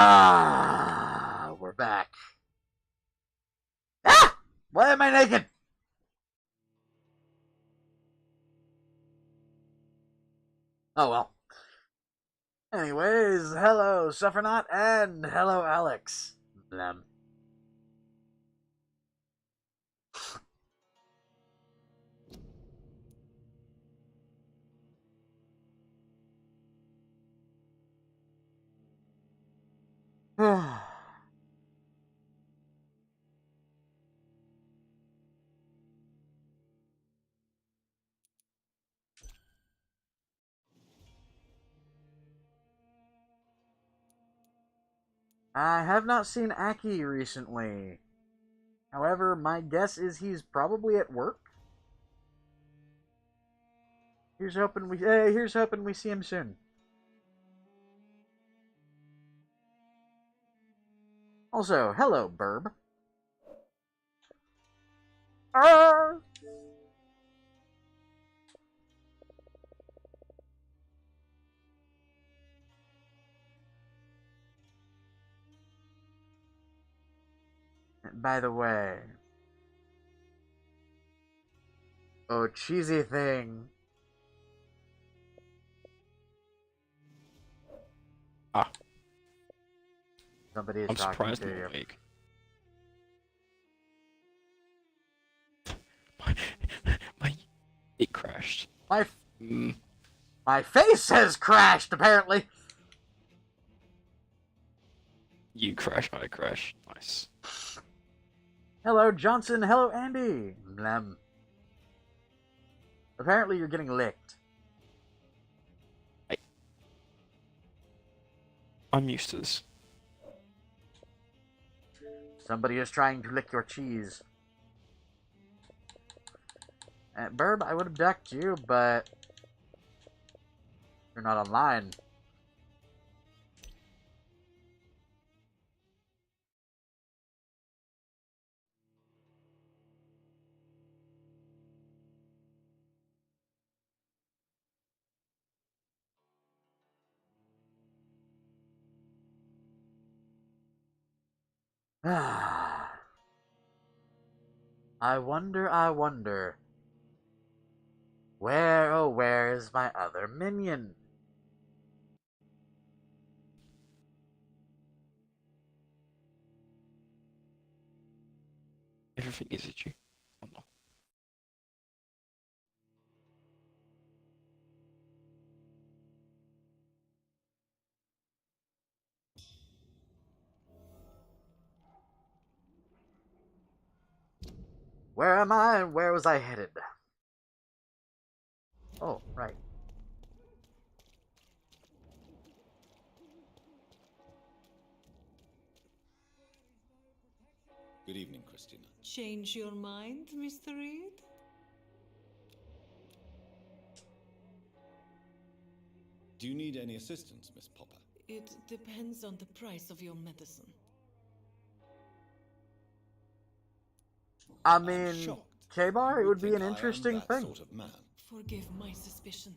Ah, we're back. Ah! Why am I naked? Oh well. Anyways, hello, Suffernaut, and hello, Alex. Blam. I have not seen Aki recently. However, my guess is he's probably at work. Here's hoping we see him soon. Also, hello, Burb. Arr! By the way, oh cheesy thing. Ah. Somebody is I'm talking surprised to I'm you. awake. It crashed. My face has crashed, apparently. You crash, I crash. Nice. Hello, Johnson. Hello, Andy. Blam. Apparently, you're getting licked. I'm used to this. Somebody is trying to lick your cheese. Burb, I would abduct you, but you're not online. I wonder. Where, oh, where is my other minion? Everything is itchy. Oh no. Where am I? Where was I headed? Oh, right. Good evening, Christina. Change your mind, Mr. Reed? Do you need any assistance, Miss Popper? It depends on the price of your medicine. I I'm mean, shocked. K-Bar, You it would be think an I am interesting that thing. sort of man. Forgive my suspicion.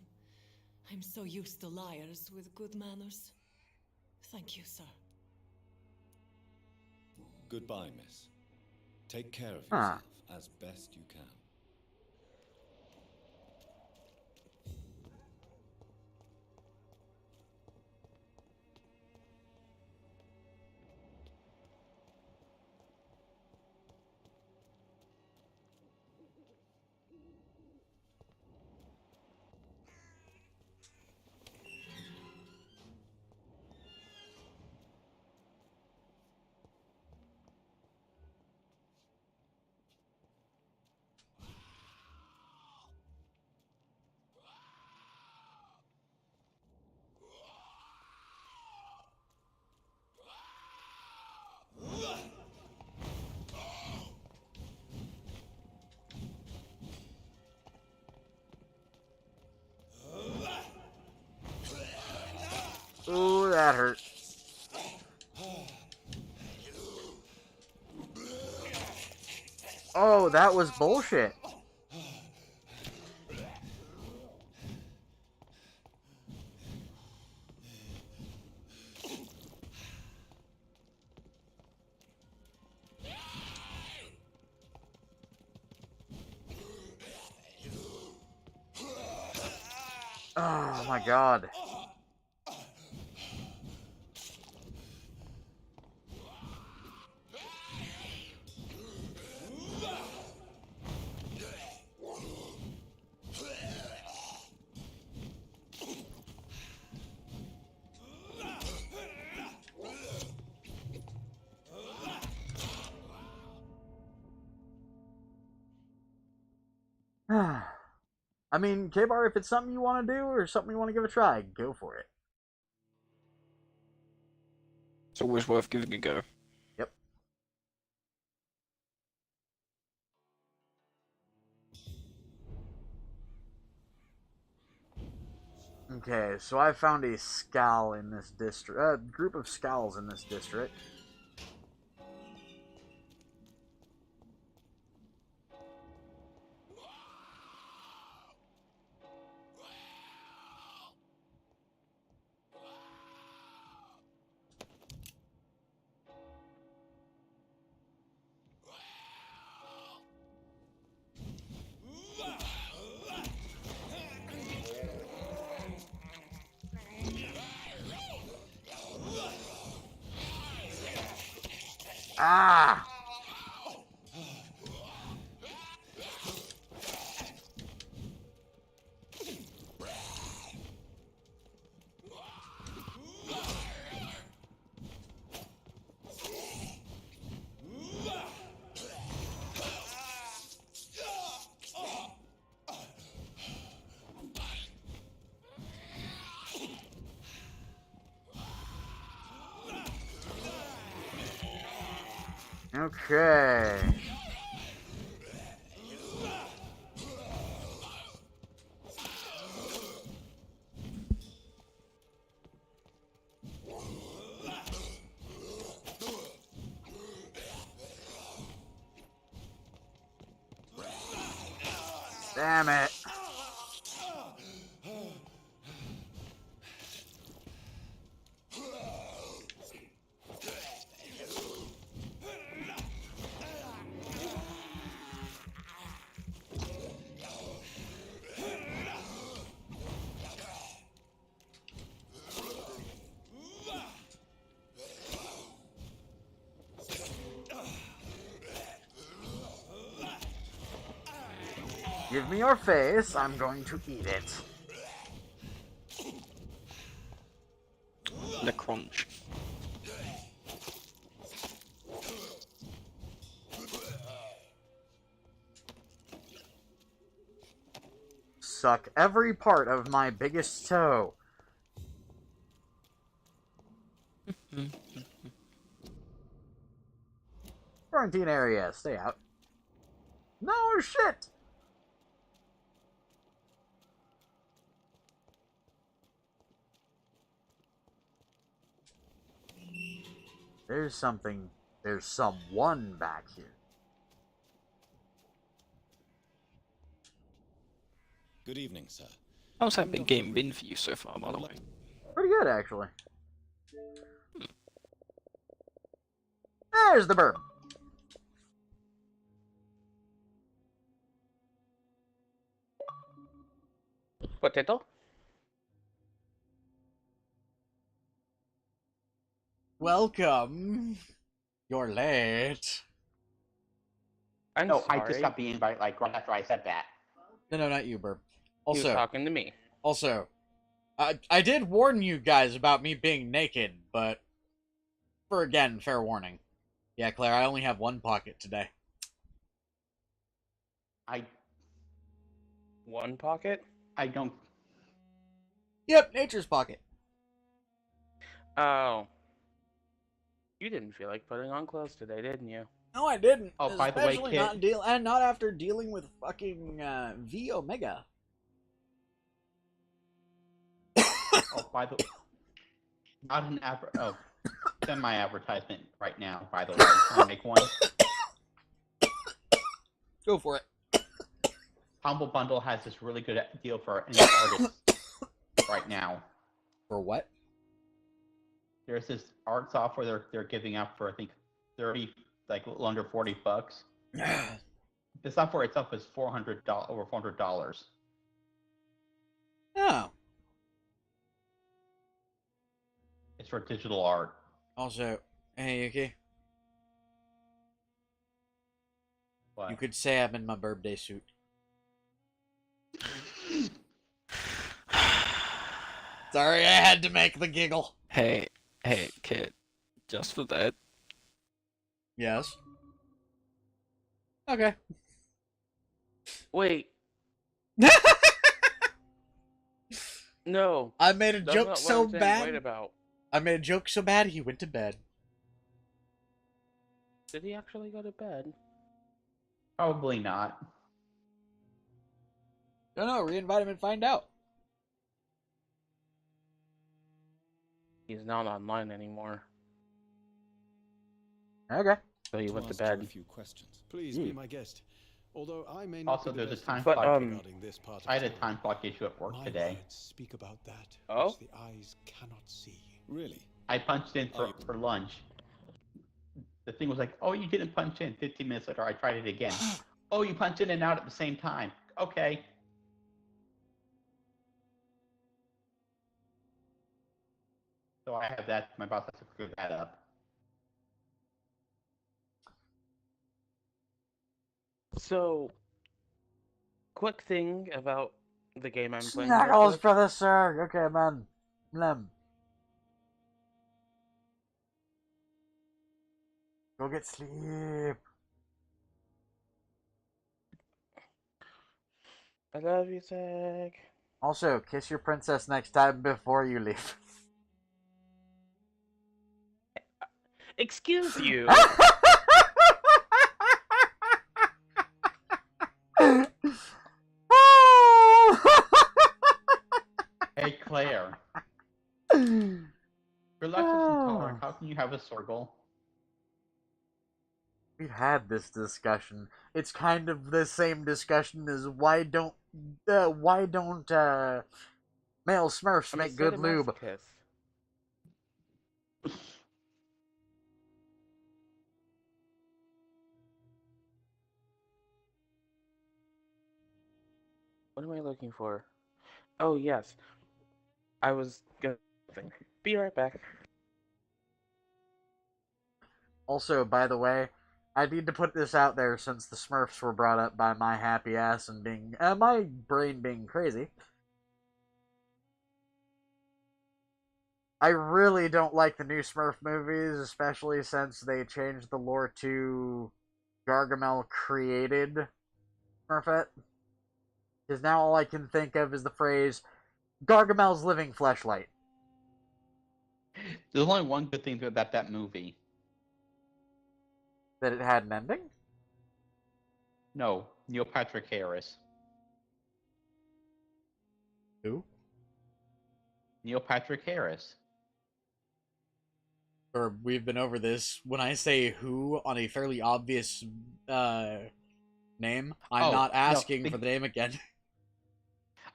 I'm so used to liars with good manners. Thank you, sir. Goodbye, miss. Take care of Huh. yourself as best you can. Ooh, that hurt. Oh, that was bullshit. Oh my god. I mean, K-Bar, if it's something you want to do or something you want to give a try, go for it. It's always worth giving a go. Yep. Okay, so I found a scowl in this district, group of scowls in this district. Ah! Okay. Damn it. Give me your face. I'm going to eat it. The crunch. Suck every part of my biggest toe. Quarantine area. Stay out. No shit! There's something. There's someone back here. Good evening, sir. How's that big game been for you so far, by the way? Pretty good, actually. There's the burb. Potato? Welcome. You're late. I'm No, sorry. I just got the invite like right after I said that. No, not you, burb. He was Also, talking to me. I did warn you guys about me being naked, but again, fair warning. Yeah, Claire, I only have one pocket today. One pocket? I don't. Yep, nature's pocket. Oh. You didn't feel like putting on clothes today, didn't you? No, I didn't. Oh, by the way, Especially kid. not after dealing with fucking V Omega. Oh, by the. Not an semi-advertisement right now. By the way, can I make one? Go for it. Humble Bundle has this really good deal for indie artists right now. For what? There's this art software they're giving out for I think 30, like a little under $40. The software itself is over $400. Oh, for digital art. Also, hey Yuki, But you could say I'm in my birthday suit. Sorry, I had to make the giggle. Hey, kid, just for that. Yes. Okay. Wait, no. I made a That's joke not what so I'm saying bad. Wait about. I made a joke so bad he went to bed. Did he actually go to bed? probably not. No, re-invite him and find out. He's not online anymore. Okay. So he went to ask you bed. a few questions. Please be my guest. Although I may not Also, be the there's a best time informed clock. regarding this part of I had a town, time clock issue at work my today. words speak about that Oh? which the eyes cannot see. Really? I punched in for lunch. The thing was like, oh, you didn't punch in. 15 minutes later, I tried it again. Oh, you punched in and out at the same time. Okay. So I have that. My boss has to screw that up. So, quick thing about the game I'm playing. real Snuggles, quick. brother, sir. Okay, man. Lem. Go get sleep. I love you, Zach. Also, kiss your princess next time before you leave. Excuse you. Hey, Claire. Your lactose intolerant. How can you have a circle? We've had this discussion. It's kind of the same discussion as why don't male Smurfs I'm a make good lube? sadomasochist. What am I looking for? Oh, yes. I was gonna. Be right back. Also, by the way, I need to put this out there since the Smurfs were brought up by my happy ass and being my brain being crazy. I really don't like the new Smurf movies, especially since they changed the lore to Gargamel created Smurfette. Because now all I can think of is the phrase Gargamel's living fleshlight. There's only one good thing about that movie. That it had an ending? No, Neil Patrick Harris. Who? Neil Patrick Harris. Or we've been over this. When I say who on a fairly obvious name, I'm not asking for the name again.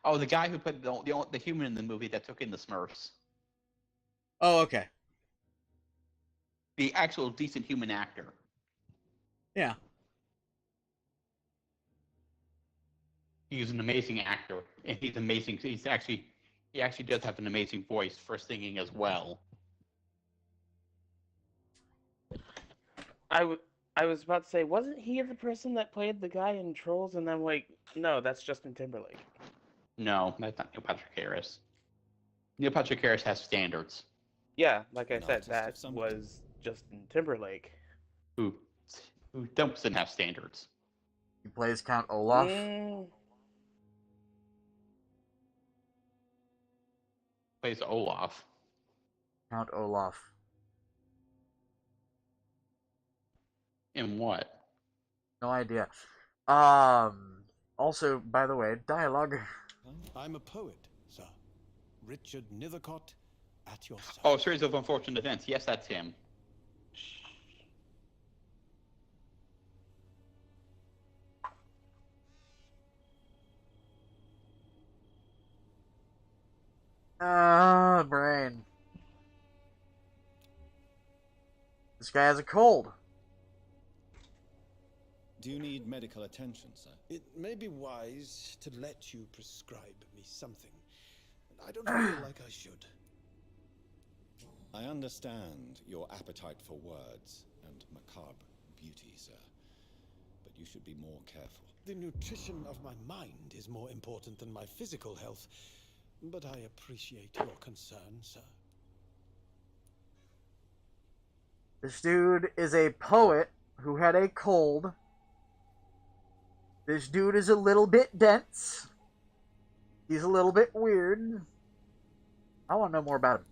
Oh, the guy who put the human in the movie that took in the Smurfs. Oh, okay. The actual decent human actor. Yeah. He's an amazing actor, and he's amazing. He actually does have an amazing voice for singing as well. I was about to say, wasn't he the person that played the guy in Trolls? And then like, no, that's Justin Timberlake. No, that's not Neil Patrick Harris. Neil Patrick Harris has standards. Yeah, like I An said, artist of that some was Justin Timberlake. Who doesn't have standards. He plays Count Olaf. Plays Olaf. Count Olaf. In what? No idea. Also, by the way, dialogue. I'm a poet, sir. Richard Nethercott, at your side. Oh, series of unfortunate events. Yes, that's him. Brain. This guy has a cold. Do you need medical attention, sir? It may be wise to let you prescribe me something. I don't feel like I should. I understand your appetite for words and macabre beauty, sir. But you should be more careful. The nutrition of my mind is more important than my physical health. But I appreciate your concern, sir. This dude is a poet who had a cold. This dude is a little bit dense. He's a little bit weird. I want to know more about him.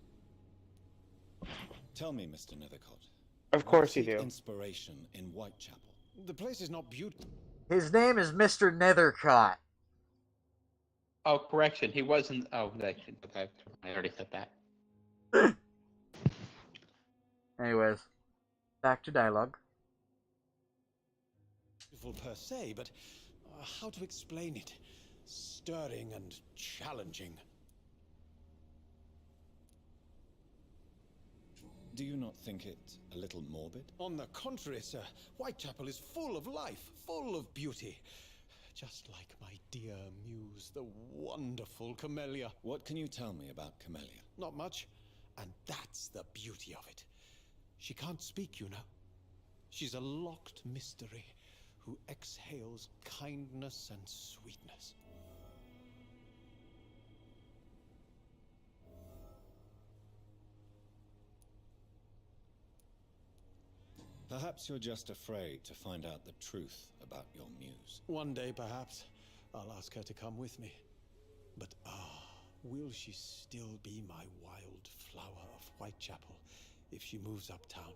Tell me, Mr. Nethercott. Of course you seek do. Inspiration in Whitechapel. The place is not beautiful. His name is Mr. Nethercott. Oh, correction. He wasn't. Oh, okay. I already said that. Anyways, back to dialogue. Per se, but how to explain it? Stirring and challenging. Do you not think it a little morbid? On the contrary, sir, Whitechapel is full of life, full of beauty. Just like my dear muse, the wonderful Camellia. What can you tell me about Camellia? Not much, and that's the beauty of it. She can't speak, you know. She's a locked mystery who exhales kindness and sweetness. Perhaps you're just afraid to find out the truth about your muse. One day, perhaps, I'll ask her to come with me. But will she still be my wild flower of Whitechapel if she moves uptown?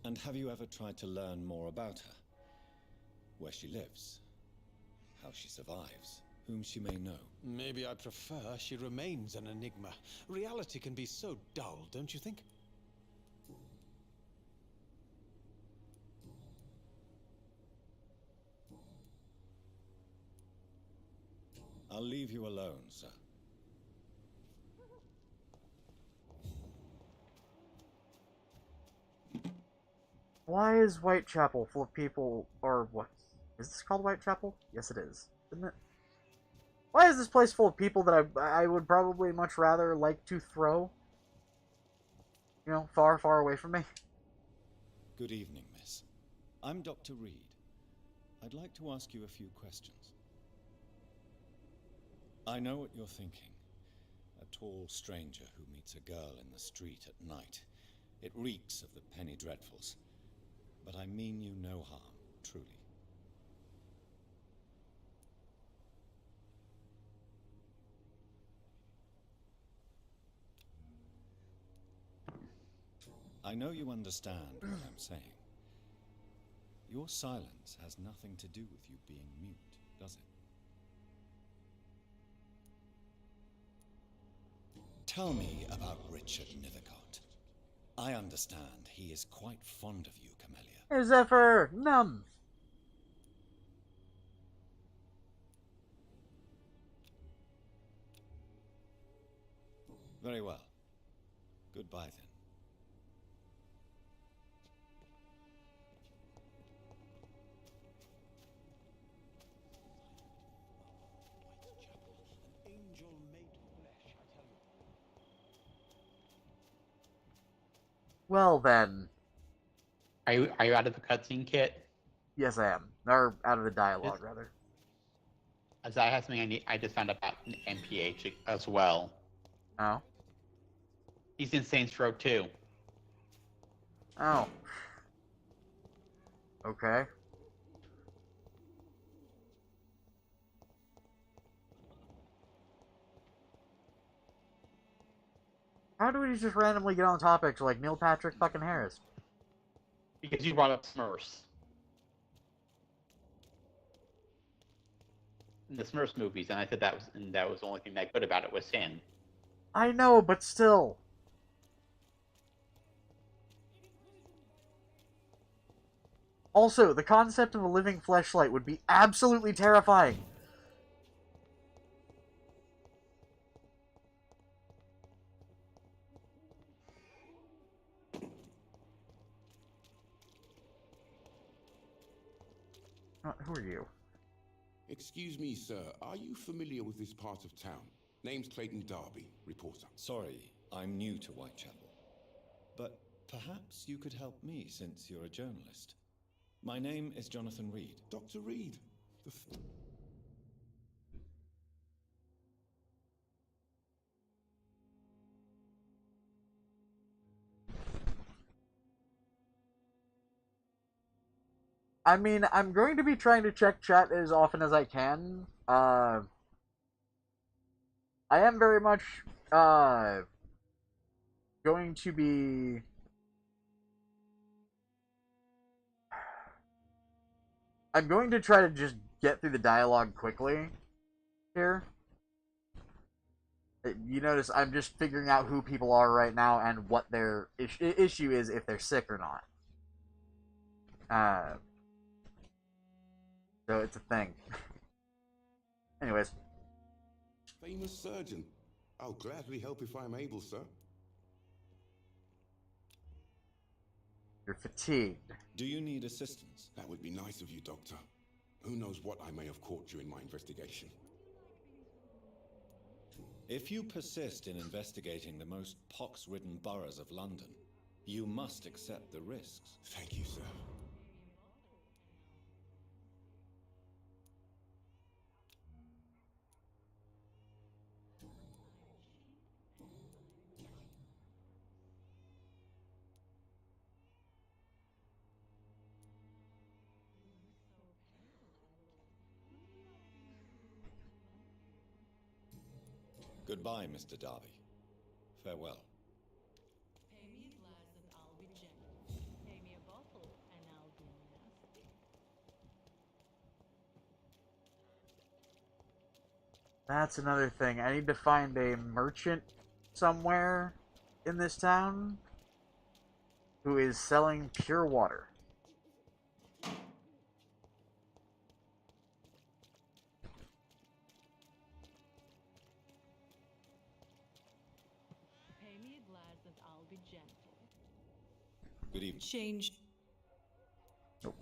And have you ever tried to learn more about her? Where she lives? How she survives? Whom she may know? Maybe I prefer she remains an enigma. Reality can be so dull, don't you think? I'll leave you alone, sir. Why is Whitechapel full of people, or what? Is this called Whitechapel? Yes, it is, isn't it? Why is this place full of people that I would probably much rather like to throw? You know, far, far away from me. Good evening, miss. I'm Dr. Reed. I'd like to ask you a few questions. I know what you're thinking. A tall stranger who meets a girl in the street at night. It reeks of the penny dreadfuls. But I mean you no harm, truly. I know you understand what I'm saying. Your silence has nothing to do with you being mute, does it? Tell me about Richard Nethercott. I understand he is quite fond of you, Camellia. Hey, Zephyr! Num! Very well. Goodbye, then. Whitechapel, an angel made flesh, I tell you. Well then. Are you out of the cutscene, Kit? Yes, I am. Or out of the dialogue, rather. As I have something I just found out about MPH as well. Oh. He's in Saints Row 2. Oh. Okay. How do we just randomly get on topics like Neil Patrick fucking Harris? Because you brought up Smurfs. In the Smurfs movies, and I said that was the only thing that good about it was him. I know, but still. Also, the concept of a living fleshlight would be absolutely terrifying. Who are you? Excuse me, sir. Are you familiar with this part of town? Name's Clayton Darby, reporter. Sorry, I'm new to Whitechapel, but perhaps you could help me since you're a journalist. My name is Jonathan Reed. Dr. Reed. I mean, I'm going to be trying to check chat as often as I can. I am very much going to be I'm going to try to just get through the dialogue quickly here. You notice I'm just figuring out who people are right now and what their issue is, if they're sick or not. So it's a thing. Anyways. Famous surgeon. I'll gladly help if I'm able, sir. You're fatigued. Do you need assistance? That would be nice of you, Doctor. Who knows what I may have caught you in my investigation. If you persist in investigating the most pox-ridden boroughs of London, you must accept the risks. Thank you, sir. Goodbye, Mr. Darby. Farewell. Pay me a glass and I'll be gentle. Pay me a bottle and I'll be nasty. That's another thing. I need to find a merchant somewhere in this town who is selling pure water. Pay me a glass and I'll be gentle. Good evening. Change. Good.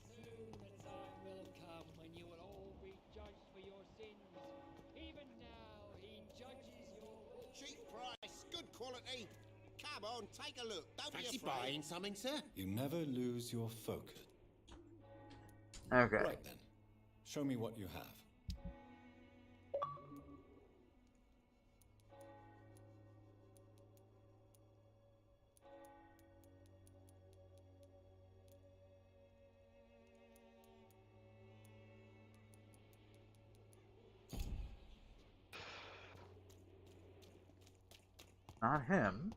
Soon the time will come when you will all be judged for your sins. Even now, he judges your... Cheap price, good quality. Come on, take a look. Don't Fancy be afraid. buying something, sir? You never lose your focus. Okay. Right then. Show me what you have. Not him.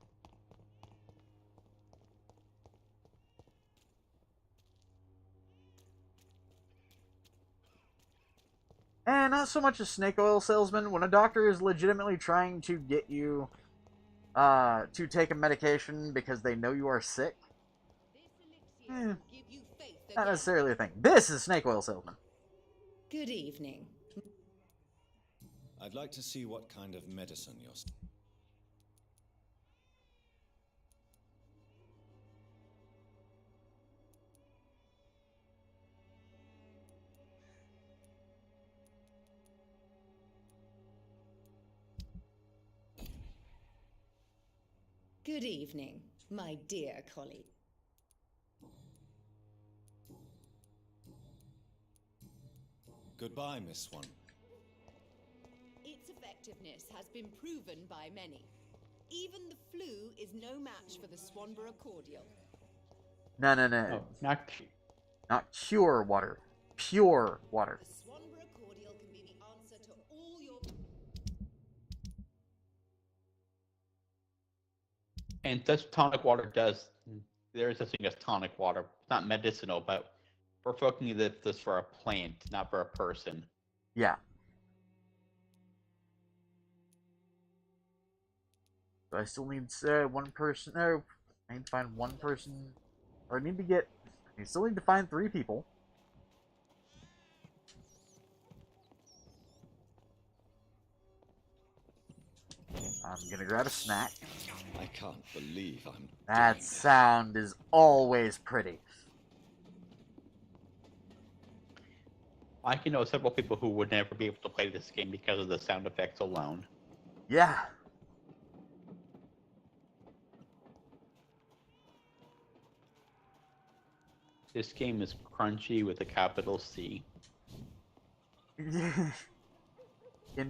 And not so much a snake oil salesman. When a doctor is legitimately trying to get you to take a medication because they know you are sick, not necessarily a thing. This is snake oil salesman. Good evening. I'd like to see what kind of medicine you're... Good evening, my dear colleague. Goodbye, Miss Swan. Its effectiveness has been proven by many. Even the flu is no match for the Swanborough cordial. No, no, no. Oh, not... Not cure water. Pure water. The Swanborough cordial can be the answer to all your... And this tonic water does... There is a thing as tonic water. It's not medicinal, but we're focusing this for a plant, not for a person. Yeah. So I still need one person. No, I need to find one person. Or I need to get... I still need to find 3 people. I'm gonna grab a snack. I can't believe I'm... That sound is always pretty. I can know several people who would never be able to play this game because of the sound effects alone. Yeah. This game is crunchy with a capital C. In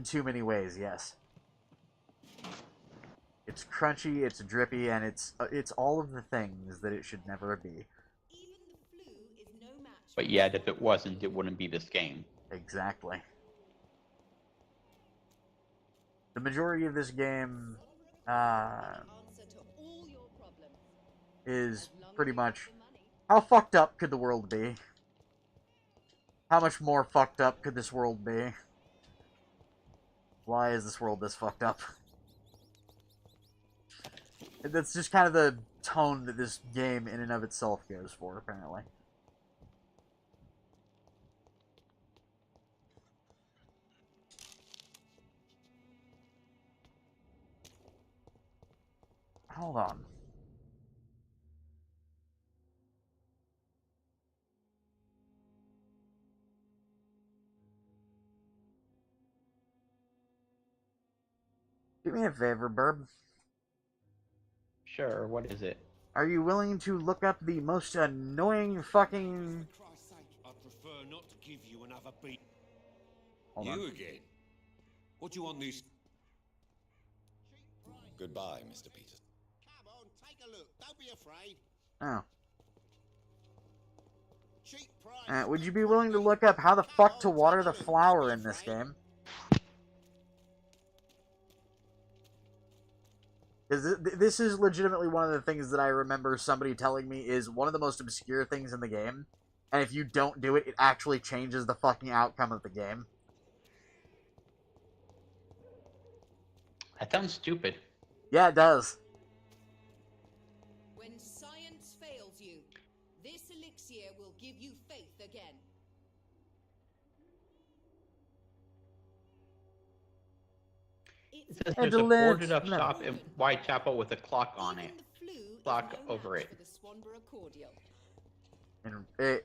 too many ways, yes. It's crunchy, it's drippy, and it's all of the things that it should never be. But yet, if it wasn't, it wouldn't be this game. Exactly. The majority of this game is pretty much how fucked up could the world be? How much more fucked up could this world be? Why is this world this fucked up? That's just kind of the tone that this game in and of itself goes for, apparently. Hold on. Do me a favor, Burb. Sure, what is it? Are you willing to look up the most annoying fucking... I prefer not to give you another beat. Hold you on. again? What do you want these? Goodbye, Mr. Peters. Come on, take a look. Don't be afraid. Oh. Cheap price. Would you be willing to look up how the fuck to water the flower in this game? Because this is legitimately one of the things that I remember somebody telling me is one of the most obscure things in the game. And if you don't do it, it actually changes the fucking outcome of the game. That sounds stupid. Yeah, it does. When science fails you, this elixir will give you faith again. It says there's a boarded up shop in Whitechapel with a clock on it. Clock over it.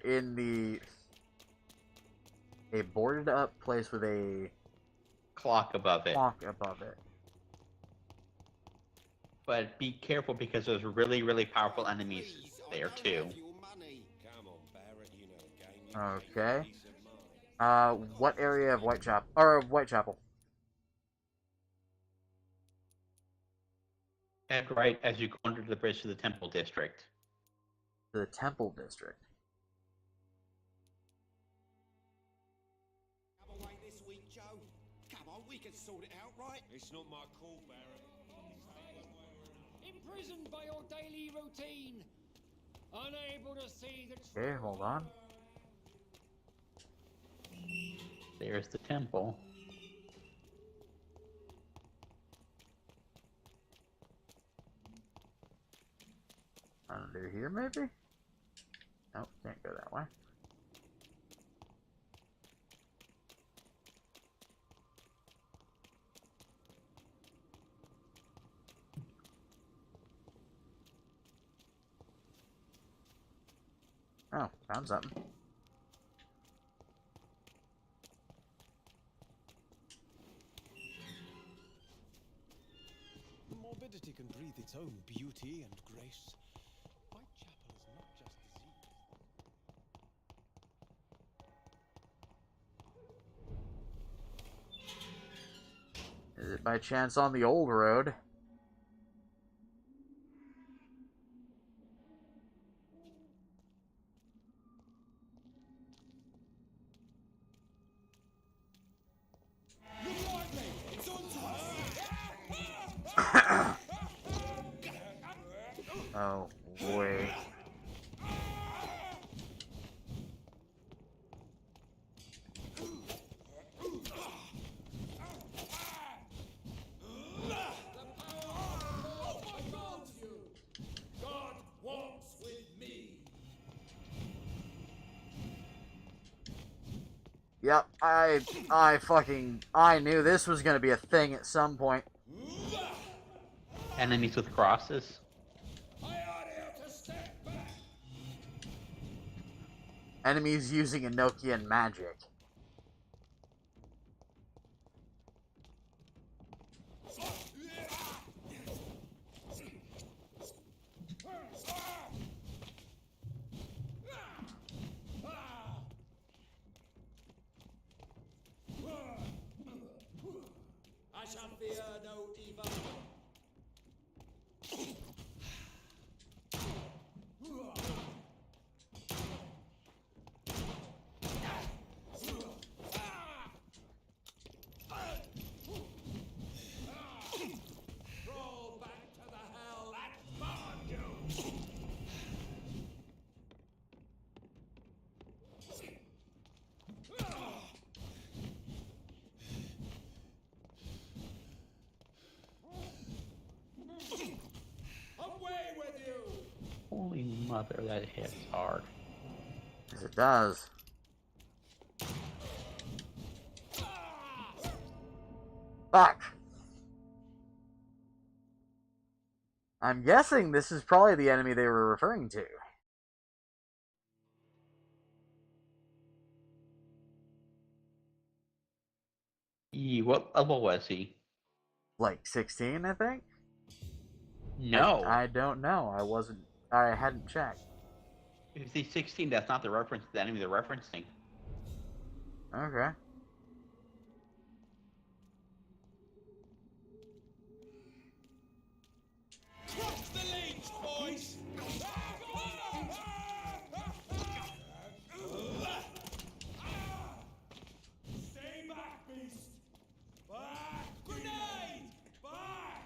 In the... A boarded up place with a... Clock above it. Clock above it. But be careful because there's really, really powerful enemies there too. Okay. What area of Whitechapel? Or Whitechapel? Head right as you go under the bridge to the Temple District. The Temple District. Come away this week, Joe. Come on, we can sort it out, right? It's not my call, Barrett. Imprisoned by your daily routine, unable to see the truth. Okay, hold on. There's the temple. Under here, maybe? Nope, can't go that way. Oh, found something. Morbidity can breathe its own beauty and grace. Whitechapel is not just disease. Is it by chance on the old road? Oh, boy. God walks with me. Yep, I knew this was gonna be a thing at some point. Enemies with crosses. Enemies using Enochian magic. Mother, that hits hard. Yes, it does. Fuck! I'm guessing this is probably the enemy they were referring to. What level was he? Like 16, I think? No. I don't know. I hadn't checked. If he's 16, that's not the reference to the enemy they're referencing. Okay. Cross the leads, boys! Stay back, beast! Back! Grenade! Back!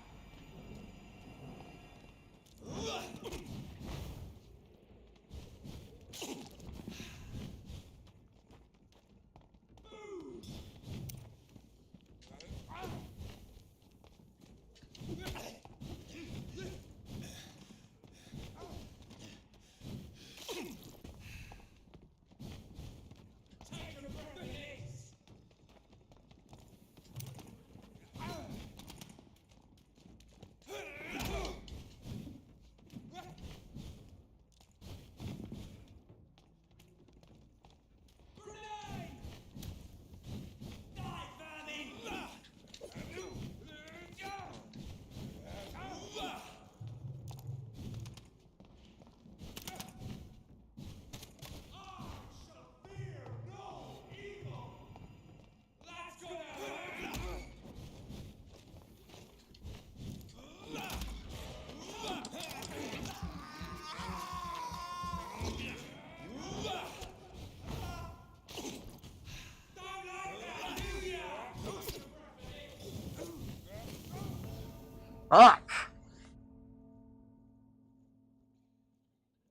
Fuck!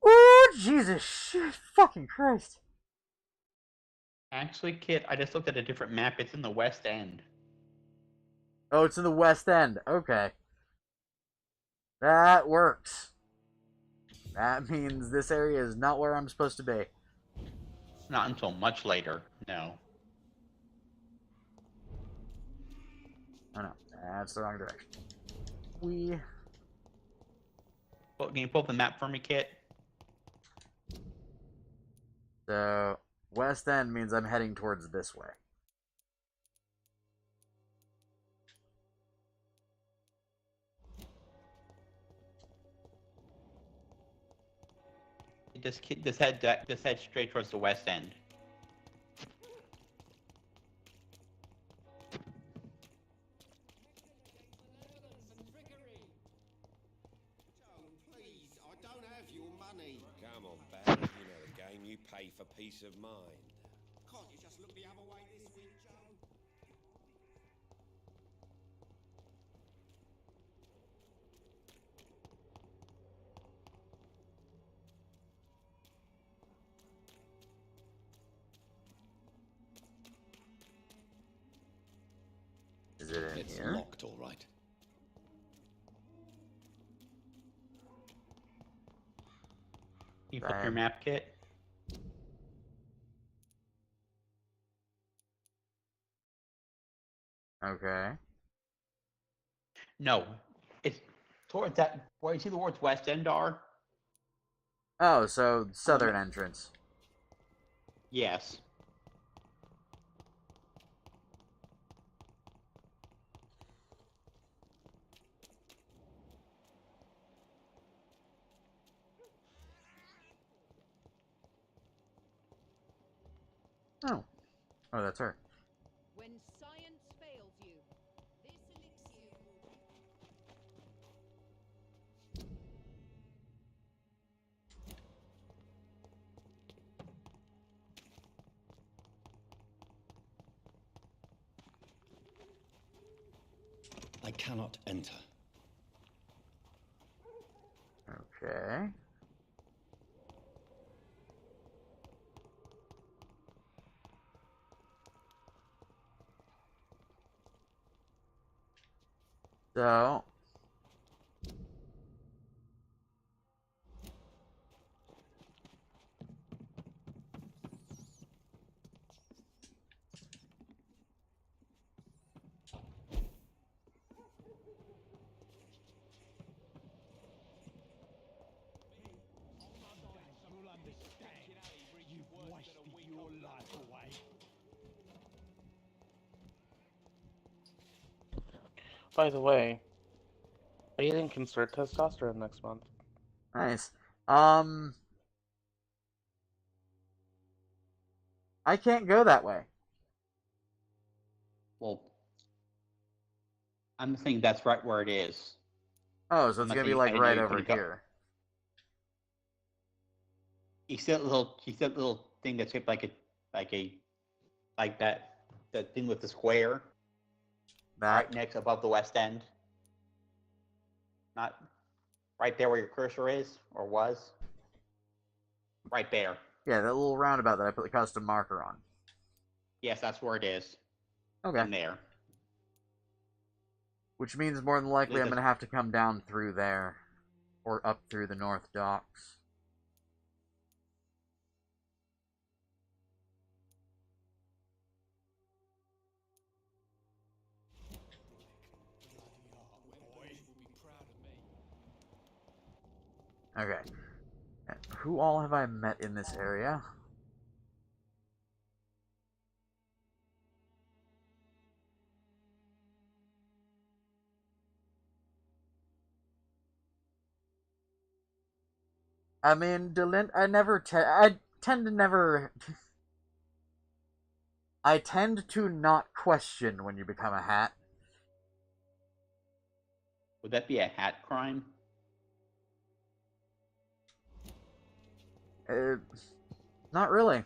Ooh, Jesus shit! Fucking Christ! Actually, Kit, I just looked at a different map. It's in the West End. Oh, it's in the West End. Okay. That works. That means this area is not where I'm supposed to be. Not until much later, no. Oh no, that's the wrong direction. Can you pull up the map for me, Kit? So, West End means I'm heading towards this way. Just head straight towards the West End. Please, I don't have your money. Come on, Barry. You know the game. You pay for peace of mind. Can't you just look the other way this week, Joe? Is it in It's here? locked, all right. Can you flip your map, Kit? Okay. No. It's towards that. Where you see the words West End are? Oh, so southern entrance. Yes. Oh. Oh, that's her. When science fails you, this elixir will... I cannot enter. Okay. So, By the way, Aiden can start testosterone next month. Nice. I can't go that way. Well, I'm thinking that's right where it is. Oh, so it's I'm not gonna be saying- I like didn't know right you over couldn't go. here. You see that little thing that's shaped like that thing with the square That. right next above the west end. Not right there where your cursor is or was. Right there. Yeah, that little roundabout that I put the custom marker on. Yes, that's where it is. Okay. In there. Which means more than likely I'm Because- gonna have to come down through there. Or up through the North Docks. Okay. Who all have I met in this area? I mean, I tend to never... I tend to not question when you become a hat. Would that be a hat crime? Not really.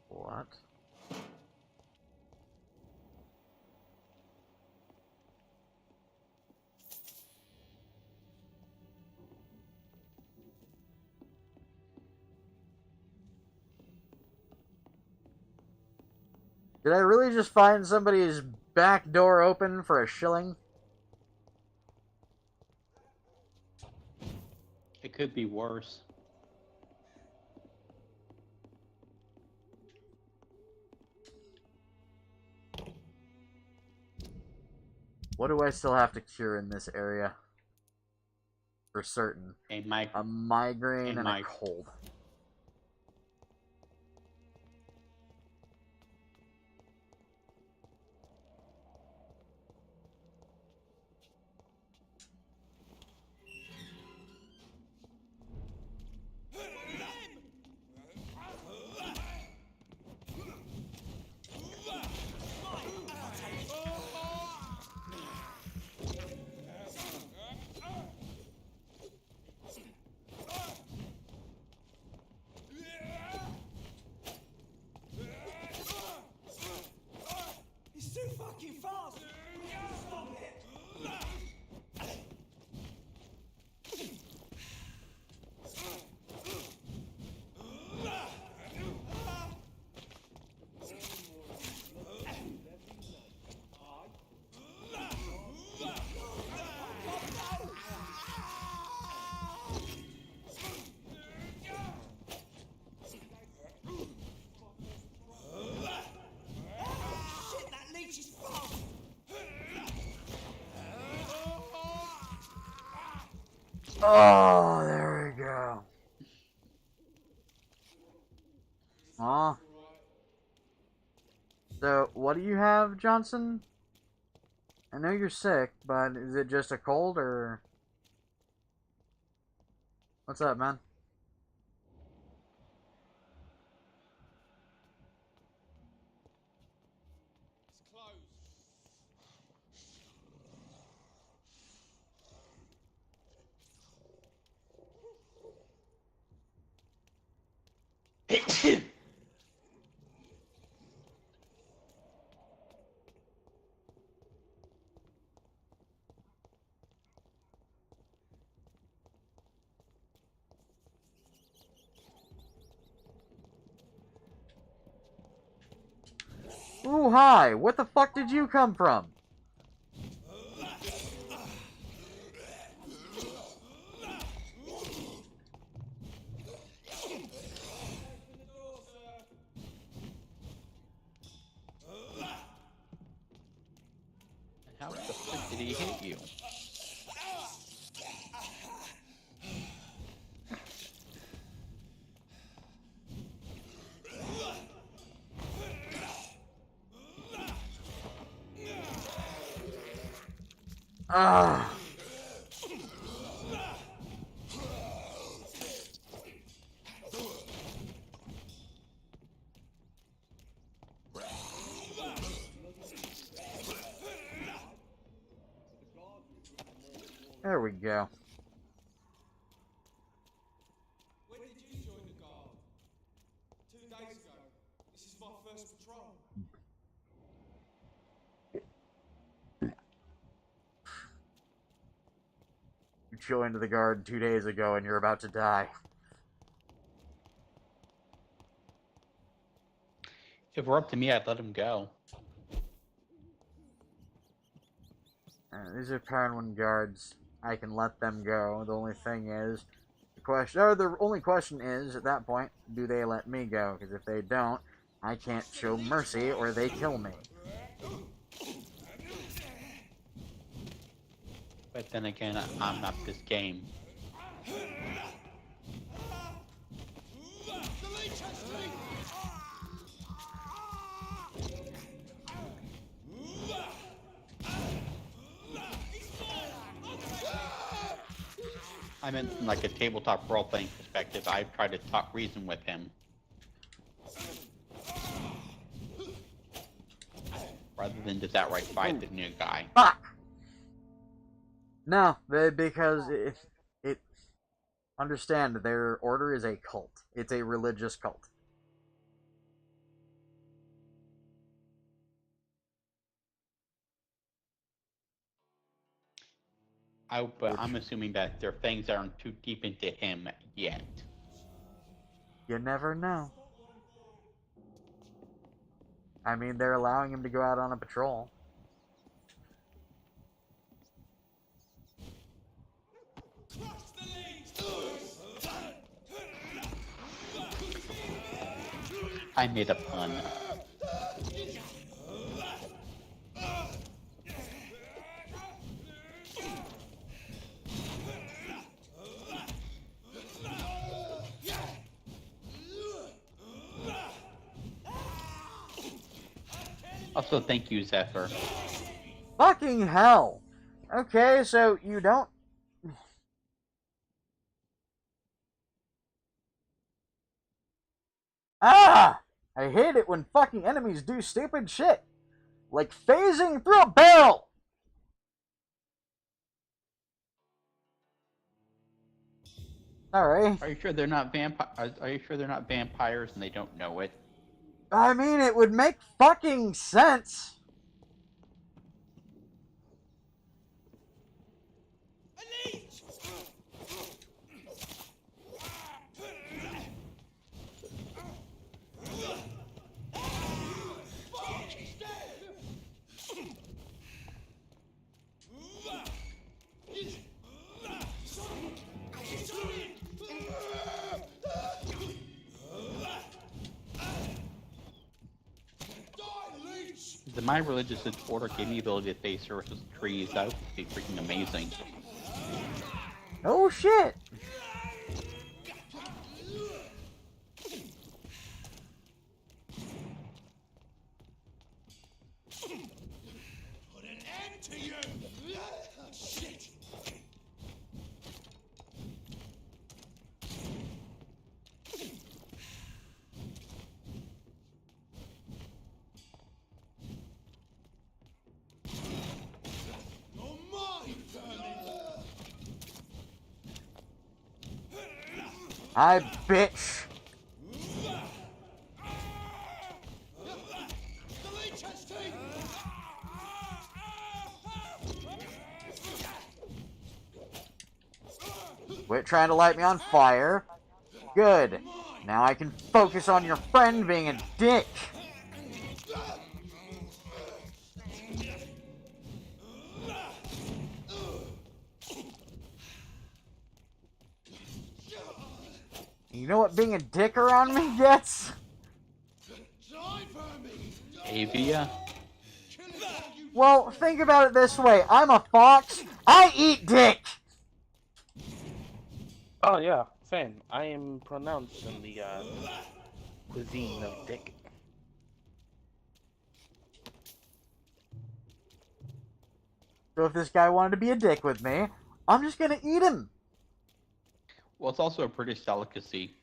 What? Did I really just find somebody's back door open for a shilling? It could be worse. What do I still have to cure in this area? For certain. A migraine and a cold. He's too fucking fast! Stop it! Shit, that leech is fast! Oh, there we go. Aw. So, what do you have, Johnson? I know you're sick, but is it just a cold, or... What's up, man? Ooh, hi! What the fuck did you come from? How the frick did he hit you? Ah. There we go. When did you join the guard? 2 days ago. This is my first patrol. You joined the guard 2 days ago and you're about to die. If it were up to me, I'd let him go. These are Paranoid guards. I can let them go. The only thing is, the only question is, at that point, do they let me go? Because if they don't, I can't show mercy or they kill me. But then again, I'm not this game. I meant from like a tabletop role-playing perspective. I tried to talk reason with him. Rather than just outright fight the new guy. Fuck! No, because it understand their order is a cult. It's a religious cult. But I'm assuming that their things aren't too deep into him yet. You never know. I mean, they're allowing him to go out on a patrol. I made a pun. Also, thank you, Zephyr. Fucking hell! Okay, so you don't... Ah! I hate it when fucking enemies do stupid shit. Like phasing through a barrel! Sorry. Are you sure they're not vampires? Are you sure they're not vampires and they don't know it? I mean, it would make fucking sense. My religious order gave me the ability to face earth with trees. That would be freaking amazing. Oh shit! Put an end to you! Shit! I bitch. Quit trying to light me on fire. Good. Now I can focus on your friend being a dick. You know what being a dick around me gets? Avia? Well, think about it this way. I'm a fox. I eat dick! Oh yeah, same. I am pronounced in the cuisine of dick. So if this guy wanted to be a dick with me, I'm just gonna eat him. Well, it's also a British delicacy.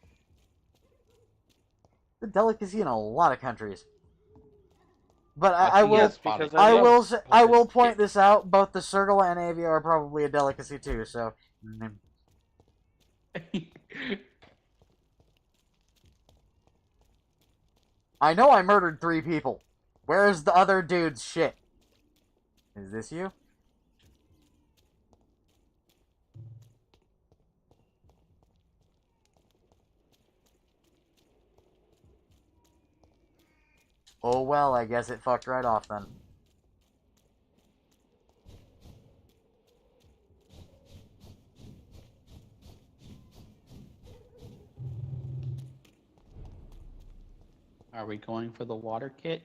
The delicacy in a lot of countries. But I think Yes, it's spotted. because I love I will point dick. this out. Both the Sergala and Avia are probably a delicacy too. So, I know I murdered 3 people. Where's the other dude's shit? Is this you? Oh well, I guess it fucked right off then. Are we going for the water kit?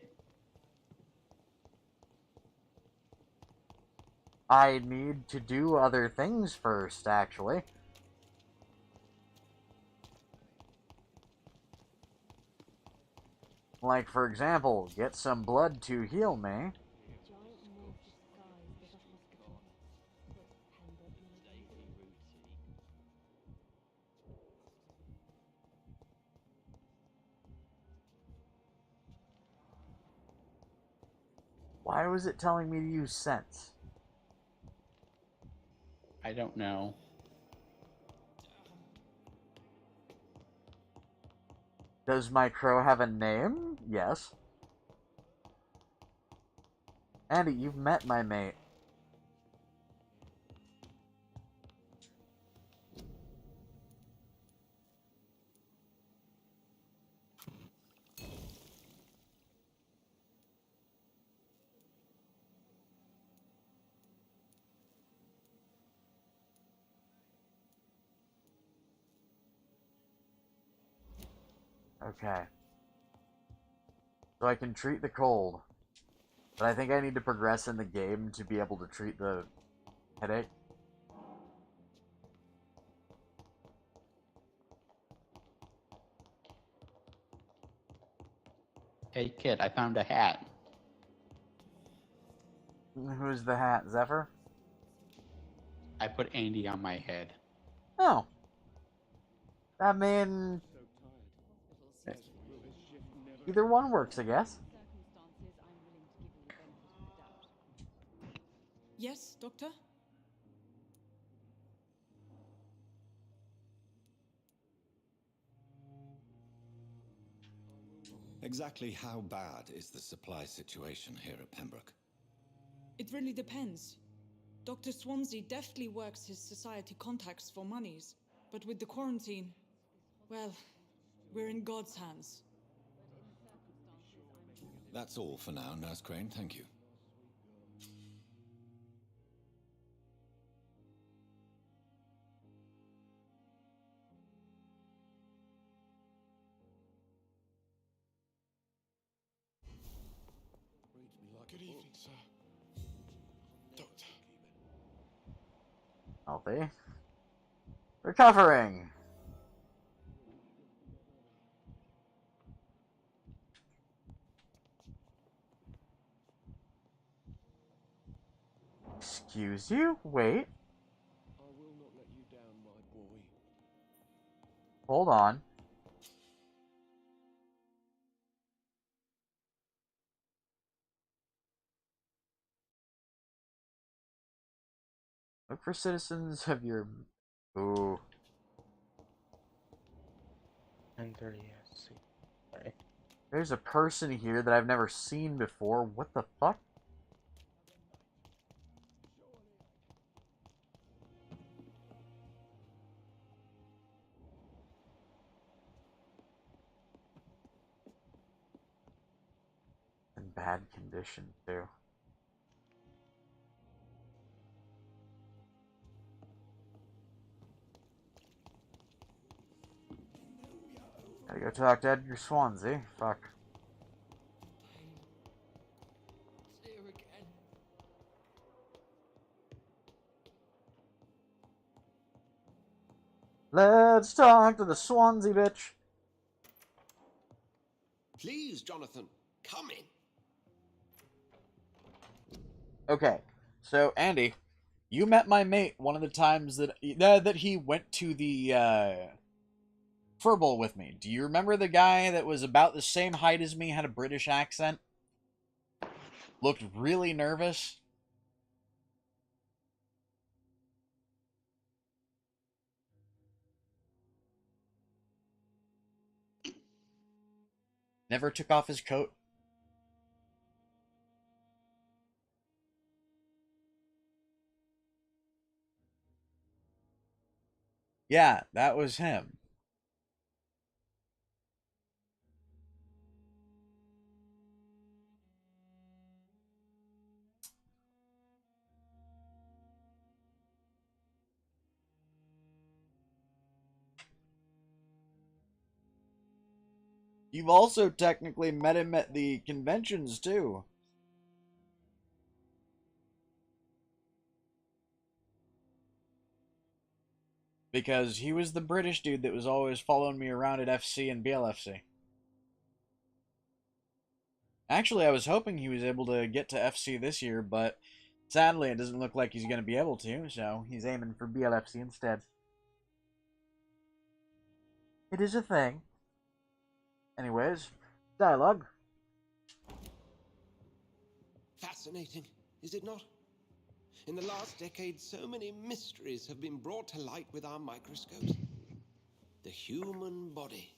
I need to do other things first, actually. Like, for example, get some blood to heal me. Why was it telling me to use sense? I don't know. Does my crow have a name? Yes. Andy, you've met my mate. Okay. So I can treat the cold. But I think I need to progress in the game to be able to treat the headache. Hey kid, I found a hat. Who's the hat? Zephyr? I put Andy on my head. Oh. I mean, either one works, I guess. Yes, Doctor? Exactly how bad is the supply situation here at Pembroke? It really depends. Dr. Swansea deftly works his society contacts for monies, but with the quarantine, well, we're in God's hands. That's all for now, Nurse Crane, thank you. Good evening, sir. Doctor. Healthy. Recovering. Excuse you? Wait. I will not let you down, my boy. Hold on. Look for citizens of your... Ooh. 10:30. Yes. Sorry. There's a person here that I've never seen before. What the fuck? In bad condition, too. Gotta go talk to Edgar Swansea. Fuck. It's here again. Let's talk to the Swansea bitch. Please, Jonathan, come in. Okay, so Andy, you met my mate one of the times that he went to the Fur Bowl with me. Do you remember the guy that was about the same height as me, had a British accent, looked really nervous? Never took off his coat? Yeah, that was him. You've also technically met him at the conventions, too. Because he was the British dude that was always following me around at FC and BLFC. Actually, I was hoping he was able to get to FC this year, but sadly it doesn't look like he's going to be able to, so he's aiming for BLFC instead. It is a thing. Anyways, dialogue. Fascinating, is it not? In the last decade, so many mysteries have been brought to light with our microscopes. The human body,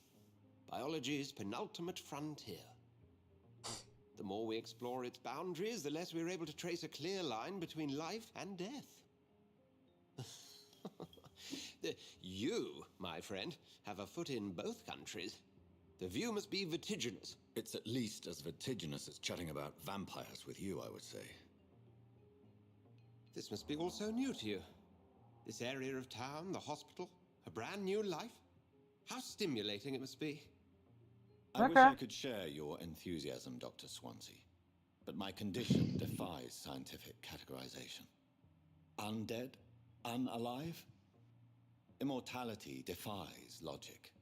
biology's penultimate frontier. The more we explore its boundaries, the less we're able to trace a clear line between life and death. You, my friend, have a foot in both countries. The view must be vertiginous. It's at least as vertiginous as chatting about vampires with you, I would say. This must be all so new to you. This area of town, the hospital, a brand new life. How stimulating it must be. I wish I could share your enthusiasm, Dr. Swansea, but my condition defies scientific categorization. Undead? Unalive? Immortality defies logic.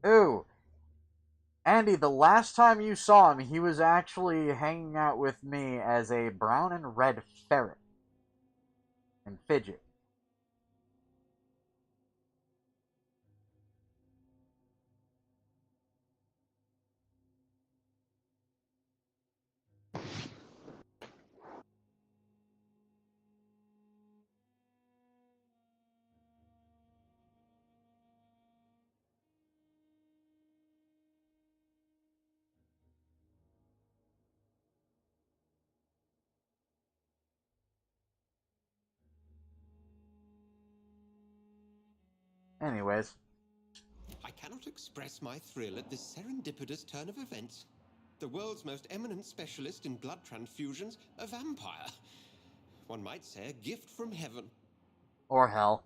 Ooh. Andy, the last time you saw him, he was actually hanging out with me as a brown and red ferret. And Fidget. Anyways. I cannot express my thrill at this serendipitous turn of events. The world's most eminent specialist in blood transfusions, a vampire. One might say a gift from heaven. Or hell.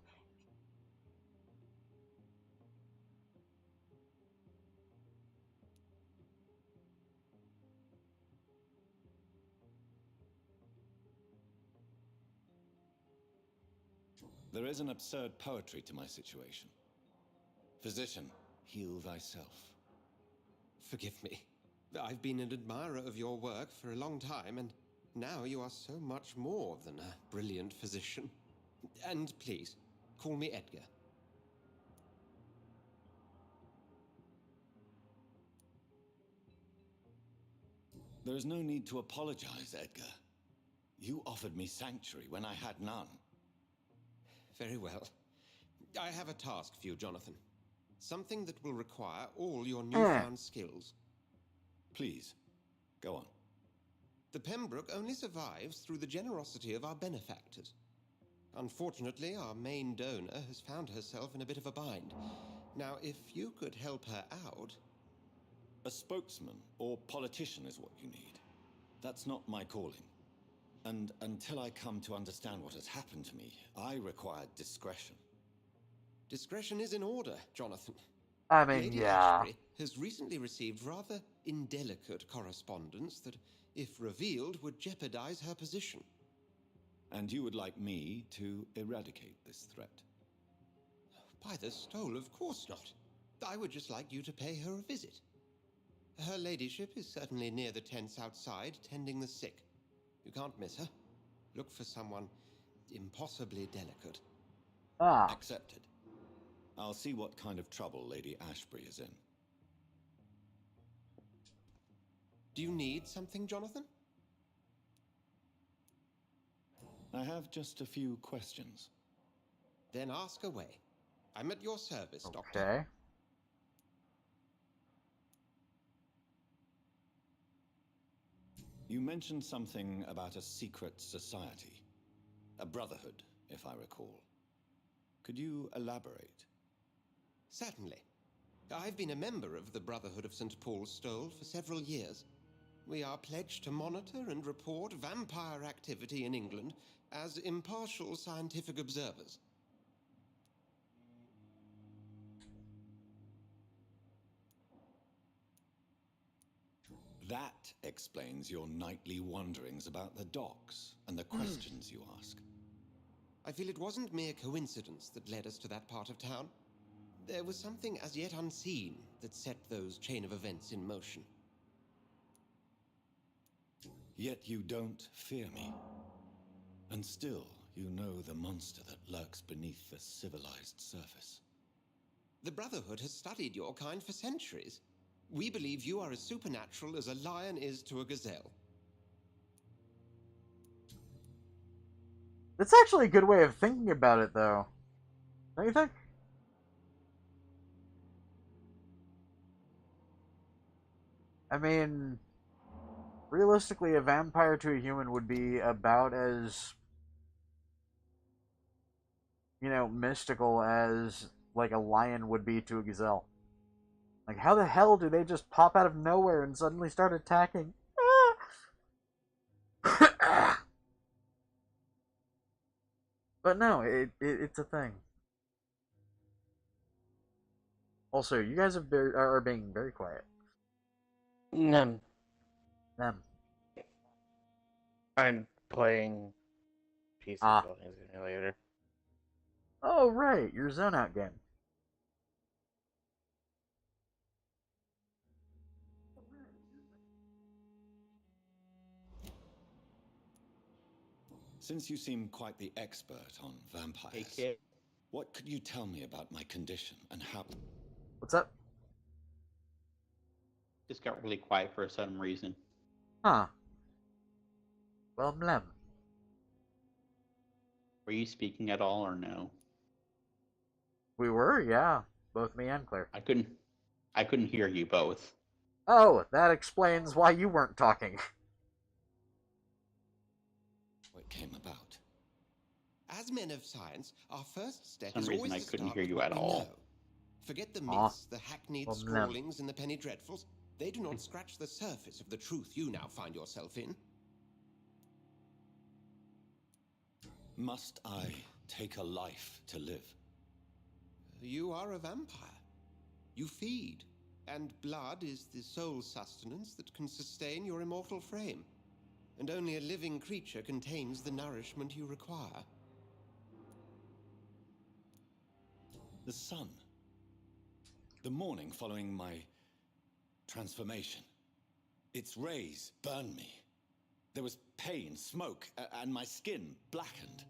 There is an absurd poetry to my situation. Physician, heal thyself. Forgive me. I've been an admirer of your work for a long time, and now you are so much more than a brilliant physician. And please, call me Edgar. There is no need to apologize, Edgar. You offered me sanctuary when I had none. Very well. I have a task for you, Jonathan. Something that will require all your newfound skills. Please, go on. The Pembroke only survives through the generosity of our benefactors. Unfortunately, our main donor has found herself in a bit of a bind. Now, if you could help her out... A spokesman or politician is what you need. That's not my calling. And until I come to understand what has happened to me, I require discretion. Discretion is in order, Jonathan. I mean, Lady yeah. Ashbury has recently received rather indelicate correspondence that, if revealed, would jeopardize her position. And you would like me to eradicate this threat? Why, the Stole, of course not. I would just like you to pay her a visit. Her ladyship is certainly near the tents outside, tending the sick. You can't miss her. Look for someone impossibly delicate. Ah. Accepted. I'll see what kind of trouble Lady Ashbury is in. Do you need something, Jonathan? I have just a few questions. Then ask away. I'm at your service, Doctor. Okay. You mentioned something about a secret society. A brotherhood, if I recall. Could you elaborate? Certainly. I've been a member of the Brotherhood of St. Paul's Stole for several years. We are pledged to monitor and report vampire activity in England as impartial scientific observers. That explains your nightly wanderings about the docks and the questions you ask. I feel it wasn't mere coincidence that led us to that part of town. There was something as yet unseen that set those chain of events in motion. Yet you don't fear me. And still, you know the monster that lurks beneath the civilized surface. The Brotherhood has studied your kind for centuries. We believe you are as supernatural as a lion is to a gazelle. That's actually a good way of thinking about it, though. Don't you think? I mean, realistically, a vampire to a human would be about as, mystical as, like, a lion would be to a gazelle. Like, how the hell do they just pop out of nowhere and suddenly start attacking? But no, it's a thing. Also, you guys are being very quiet. None. Them. I'm playing PC Building Simulator. Oh, right, your Zone Out game. Since you seem quite the expert on vampires, what could you tell me about my condition and how... What's up? Just got really quiet for some reason. Huh. Well, blem. Were you speaking at all or no? We were, yeah. Both me and Claire. I couldn't hear you both. Oh, that explains why you weren't talking. What came about? As men of science, our first step For some is reason always I to couldn't start hear with you what at we all. know. Forget the myths, the hackneyed scrawlings, and the penny dreadfuls. They do not scratch the surface of the truth you now find yourself in. Must I take a life to live? You are a vampire. You feed, and blood is the sole sustenance that can sustain your immortal frame. And only a living creature contains the nourishment you require. The sun. The morning following my transformation. Its rays burned me. There was pain, smoke, and my skin blackened.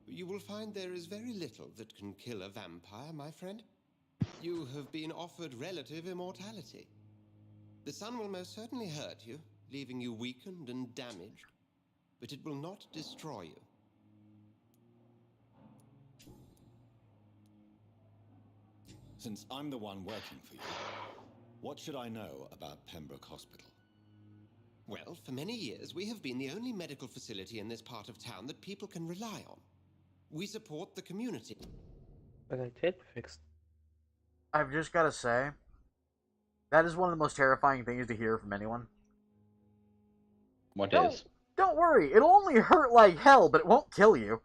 You will find there is very little that can kill a vampire, my friend. You have been offered relative immortality. The sun will most certainly hurt you, leaving you weakened and damaged, but it will not destroy you. Since I'm the one working for you, what should I know about Pembroke Hospital? Well, for many years, we have been the only medical facility in this part of town that people can rely on. We support the community. But I did fix... I've just got to say, that is one of the most terrifying things to hear from anyone. What is? Don't worry, it'll only hurt like hell, but it won't kill you.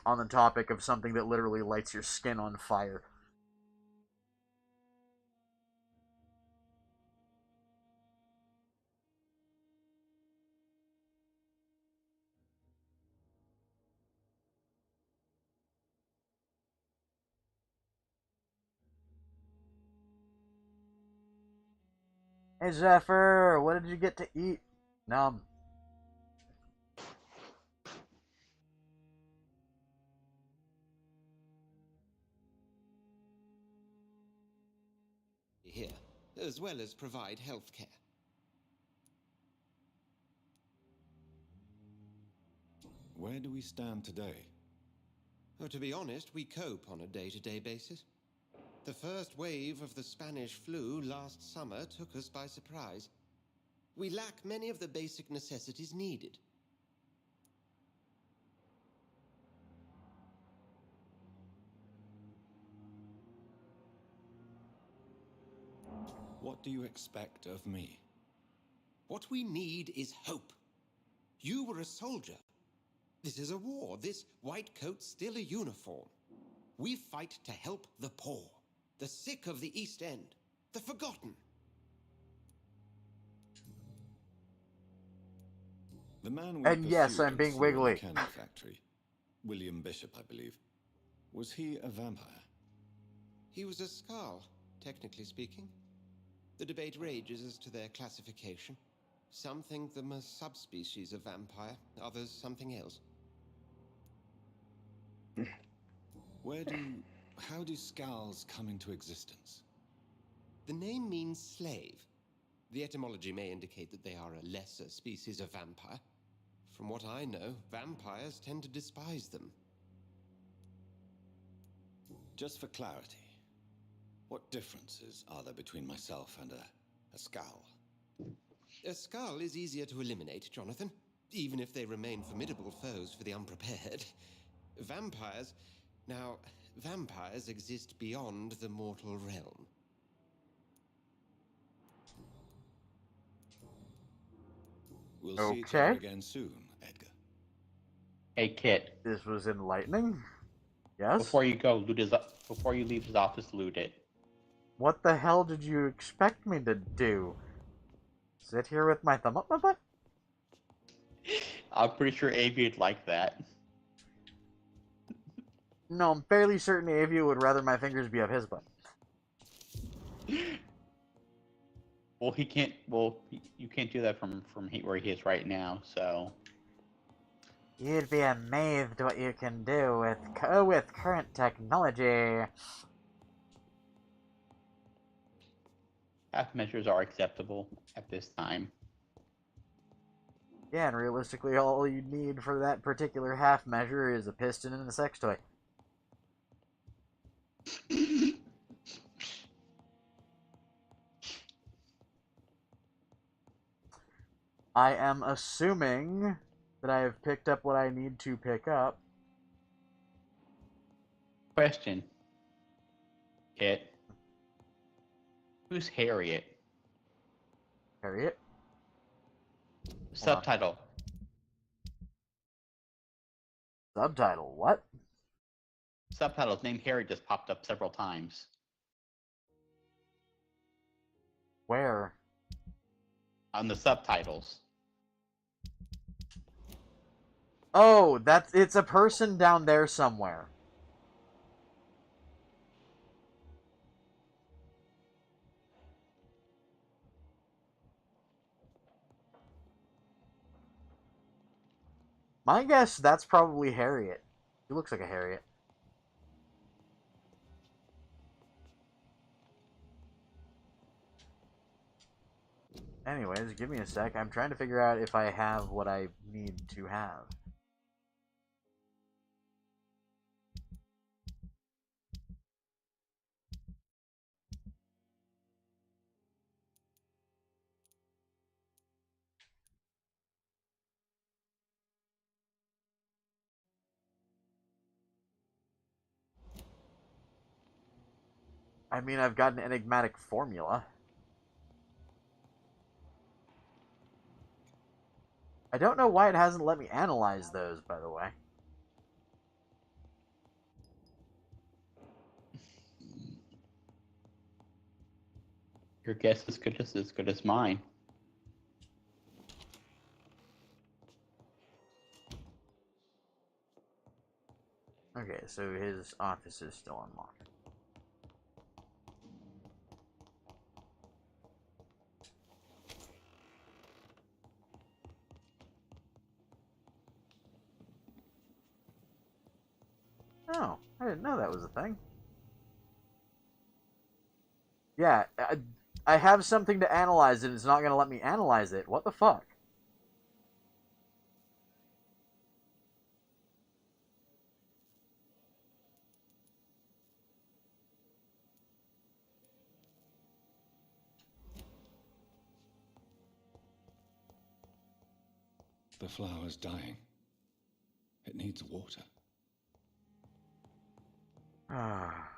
On the topic of something that literally lights your skin on fire. Hey Zephyr, what did you get to eat? Num. Here, as well as provide health care. Where do we stand today? Oh, to be honest, we cope on a day-to-day basis. The first wave of the Spanish flu last summer took us by surprise. We lack many of the basic necessities needed. What do you expect of me? What we need is hope. You were a soldier. This is a war. This white coat's still a uniform. We fight to help the poor, the sick of the East End, the forgotten. The man we And yes, pursued I'm being and slew in the wiggly. candy factory, William Bishop, I believe. Was he a vampire? He was a Skrull, technically speaking. The debate rages as to their classification. Some think them a subspecies of vampire, others something else. How do Skulls come into existence? The name means slave. The etymology may indicate that they are a lesser species of vampire. From what I know, vampires tend to despise them. Just for clarity, what differences are there between myself and a Skull? A Skrull is easier to eliminate, Jonathan, even if they remain formidable foes for the unprepared. Vampires... Now, vampires exist beyond the mortal realm. We'll see each other again soon, Edgar. Hey, Kit. This was enlightening. Yes? Before you go, before you leave his office, loot it. What the hell did you expect me to do? Sit here with my thumb up my butt? I'm pretty sure Avi would like that. No, I'm fairly certain Avi would rather my fingers be up his butt. Well, he can't. Well, you can't do that from where he is right now. So You'd be amazed what you can do with current technology. half measures are acceptable at this time. Yeah, and realistically, all you need for that particular half measure is a piston and a sex toy. I am assuming that I have picked up what I need to pick up. Question. Kit. Who's Harriet? Harriet? Subtitle. Subtitle, what? Subtitles. Name Harriet just popped up several times. Where? On the subtitles. Oh, it's a person down there somewhere. My guess, that's probably Harriet. She looks like a Harriet. Anyways, give me a sec. I'm trying to figure out if I have what I need to have. I mean, I've got an enigmatic formula. I don't know why it hasn't let me analyze those, by the way. Your guess is as good as mine. Okay, so his office is still unlocked. Oh, I didn't know that was a thing. Yeah, I have something to analyze and it's not going to let me analyze it. What the fuck? The flower's dying. It needs water. Ah.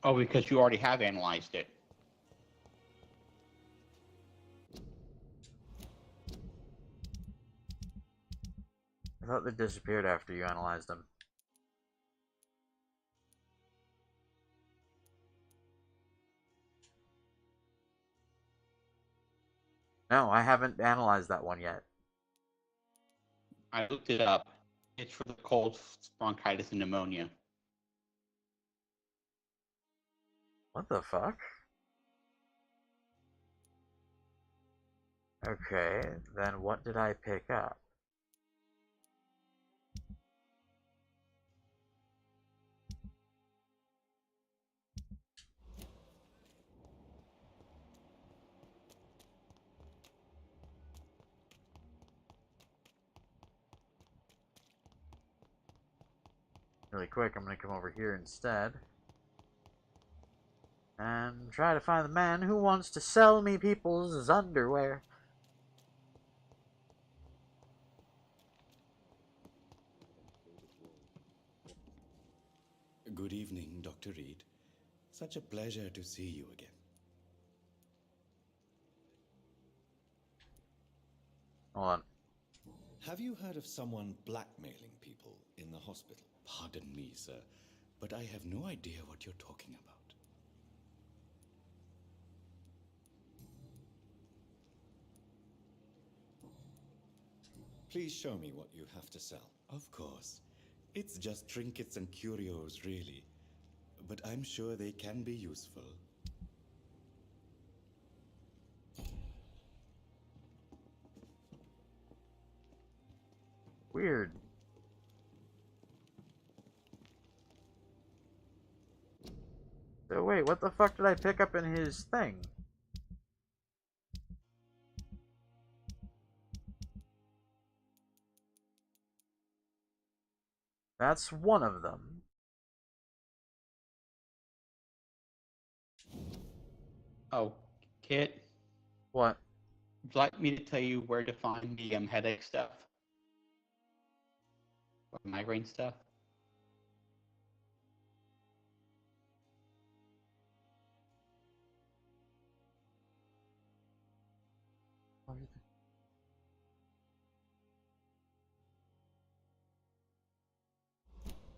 Oh, because you already have analyzed it. I thought they disappeared after you analyzed them. No, I haven't analyzed that one yet. I looked it up. It's for the cold, bronchitis, and pneumonia. What the fuck? Okay, then what did I pick up? Really quick, I'm going to come over here instead. And try to find the man who wants to sell me people's underwear. Good evening, Dr. Reed. Such a pleasure to see you again. Hold on. Have you heard of someone blackmailing people in the hospital? Pardon me, sir, but I have no idea what you're talking about. Please show me what you have to sell. Of course. It's just trinkets and curios, really. But I'm sure they can be useful. Weird. So wait, what the fuck did I pick up in his thing? That's one of them. Oh, Kit? What? Would you like me to tell you where to find the headache stuff? Or migraine stuff?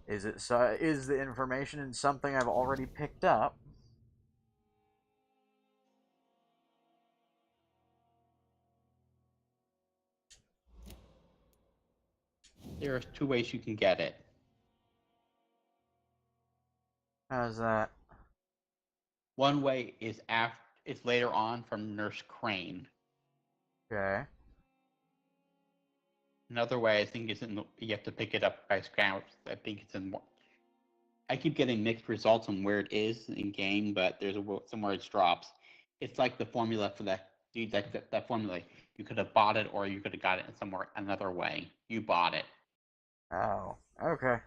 Is it so? Is the information in something I've already picked up? There are two ways you can get it. How's that? One way is later on from Nurse Crane. Okay. Another way, I think, is you have to pick it up by scraps. I think it's in. I keep getting mixed results on where it is in game, but there's somewhere it drops. It's like the formula for that. That formula. You could have bought it, or you could have got it in somewhere another way. You bought it. Oh. Okay.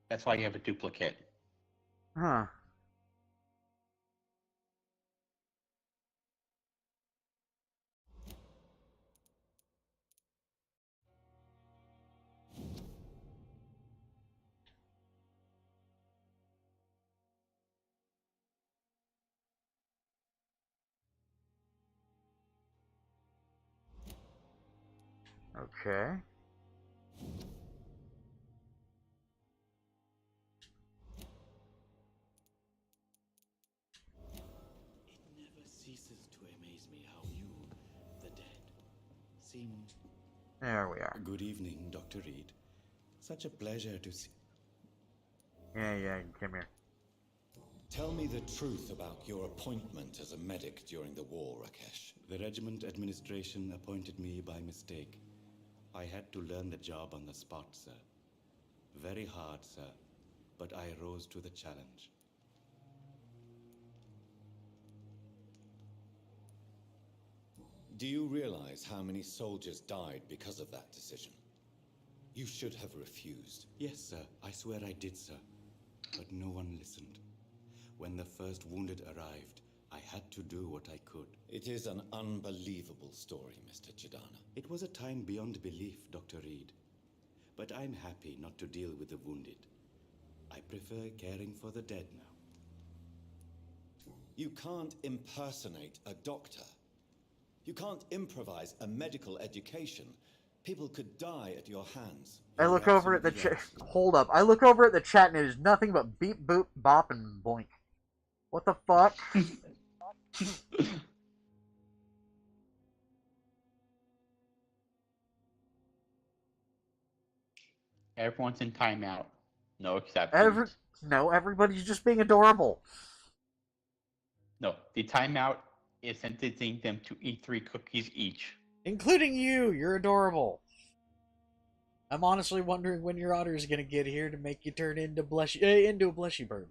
That's why you have a duplicate. Huh. Okay. It never ceases to amaze me how you, the dead, seem... There we are. Good evening, Dr. Reed. Such a pleasure to see... Yeah, come here. Tell me the truth about your appointment as a medic during the war, Rakesh. The regiment administration appointed me by mistake. I had to learn the job on the spot, sir. Very hard, sir, but I rose to the challenge. Do you realize how many soldiers died because of that decision? You should have refused. Yes, sir. I swear I did, sir. But no one listened. When the first wounded arrived, I had to do what I could. It is an unbelievable story, Mr. Chidana. It was a time beyond belief, Dr. Reed. But I'm happy not to deal with the wounded. I prefer caring for the dead now. You can't impersonate a doctor. You can't improvise a medical education. People could die at your hands. I look over at the chat. Hold up. I look over at the chat and it is nothing but beep, boop, bop, and boink. What the fuck? Everyone's in timeout. No exceptions. No, everybody's just being adorable. No, the timeout is sentencing them to eat 3 cookies each. Including you. You're adorable. I'm honestly wondering when your otter is gonna get here to make you turn into a blushy bird.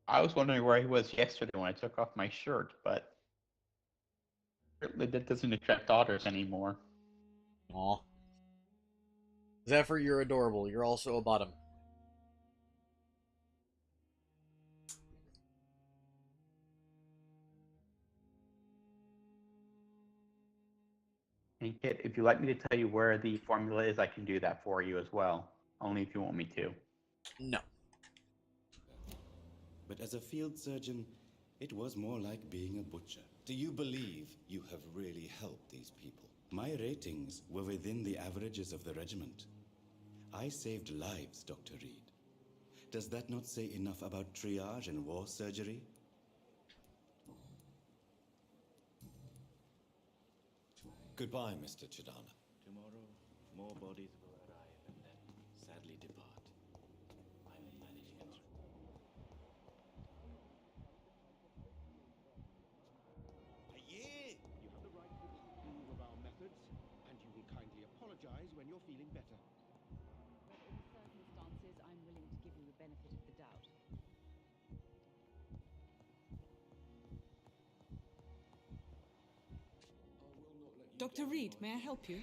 I was wondering where he was yesterday when I took off my shirt, but that doesn't attract otters anymore. Aw. Zephyr, you're adorable. You're also a bottom. And Kit, if you'd like me to tell you where the formula is, I can do that for you as well. Only if you want me to. No. But as a field surgeon, it was more like being a butcher. Do you believe you have really helped these people? My ratings were within the averages of the regiment. I saved lives, Dr. Reed. Does that not say enough about triage and war surgery? Goodbye, Mr. Chidana. Tomorrow, more bodies will arrive and then sadly depart. I'm managing it. You have the right to disapprove of our methods, and you will kindly apologize when you're feeling better. But in circumstances, I'm willing to give you the benefit of the doubt. Dr. Reed, may I help you?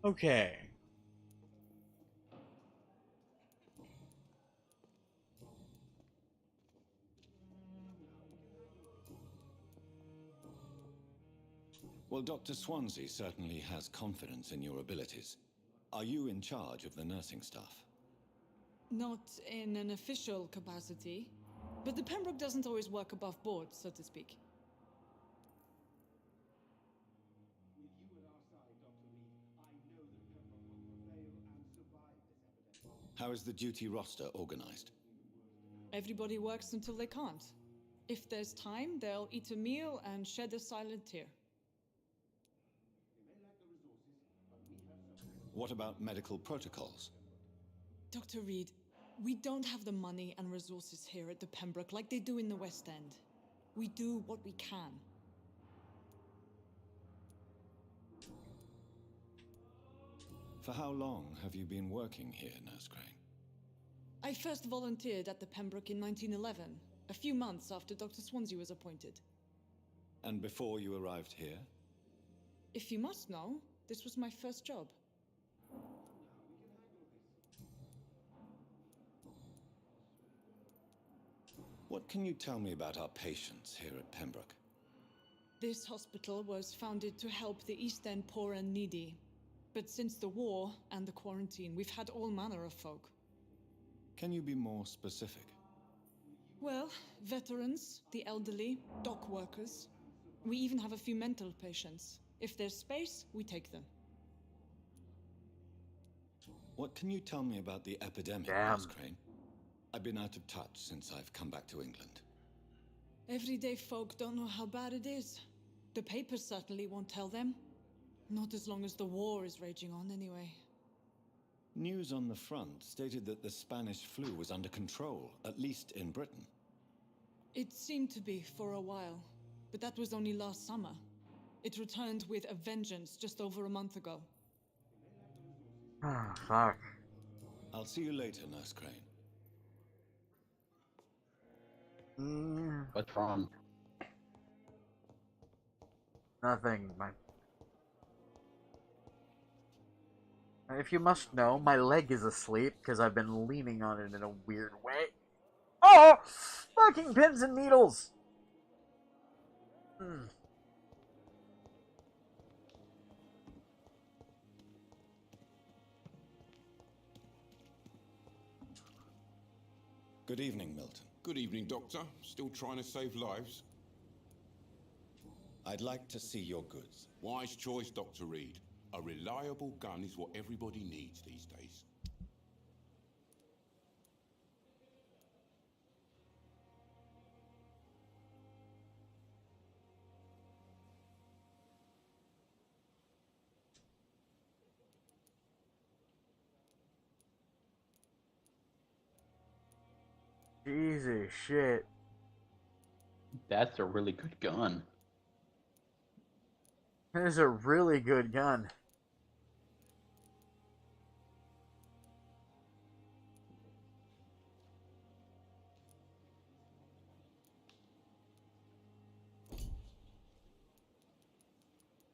Okay. Well, Dr. Swansea certainly has confidence in your abilities. Are you in charge of the nursing staff? Not in an official capacity, but the Pembroke doesn't always work above board, so to speak. How is the duty roster organized? Everybody works until they can't. If there's time, they'll eat a meal and shed a silent tear. What about medical protocols? Dr. Reed, we don't have the money and resources here at the Pembroke like they do in the West End. We do what we can. For how long have you been working here, Nurse Crane? I first volunteered at the Pembroke in 1911, a few months after Dr. Swansea was appointed. And before you arrived here? If you must know, this was my first job. What can you tell me about our patients here at Pembroke? This hospital was founded to help the East End poor and needy. But since the war and the quarantine, we've had all manner of folk. Can you be more specific? Well, veterans, the elderly, dock workers. We even have a few mental patients. If there's space, we take them. What can you tell me about the epidemic, Damn. Nurse Crane? I've been out of touch since I've come back to England. Everyday folk don't know how bad it is. The papers certainly won't tell them. Not as long as the war is raging on, anyway. News on the front stated that the Spanish flu was under control, at least in Britain. It seemed to be for a while, but that was only last summer. It returned with a vengeance just over a month ago. Oh, fuck. I'll see you later, Nurse Crane. What's wrong? Nothing. If you must know, my leg is asleep because I've been leaning on it in a weird way. Oh! Fucking pins and needles! Good evening, Milton. Good evening, Doctor. Still trying to save lives? I'd like to see your goods. Wise choice, Dr. Reed. A reliable gun is what everybody needs these days. Jesus shit. That's a really good gun. That is a really good gun.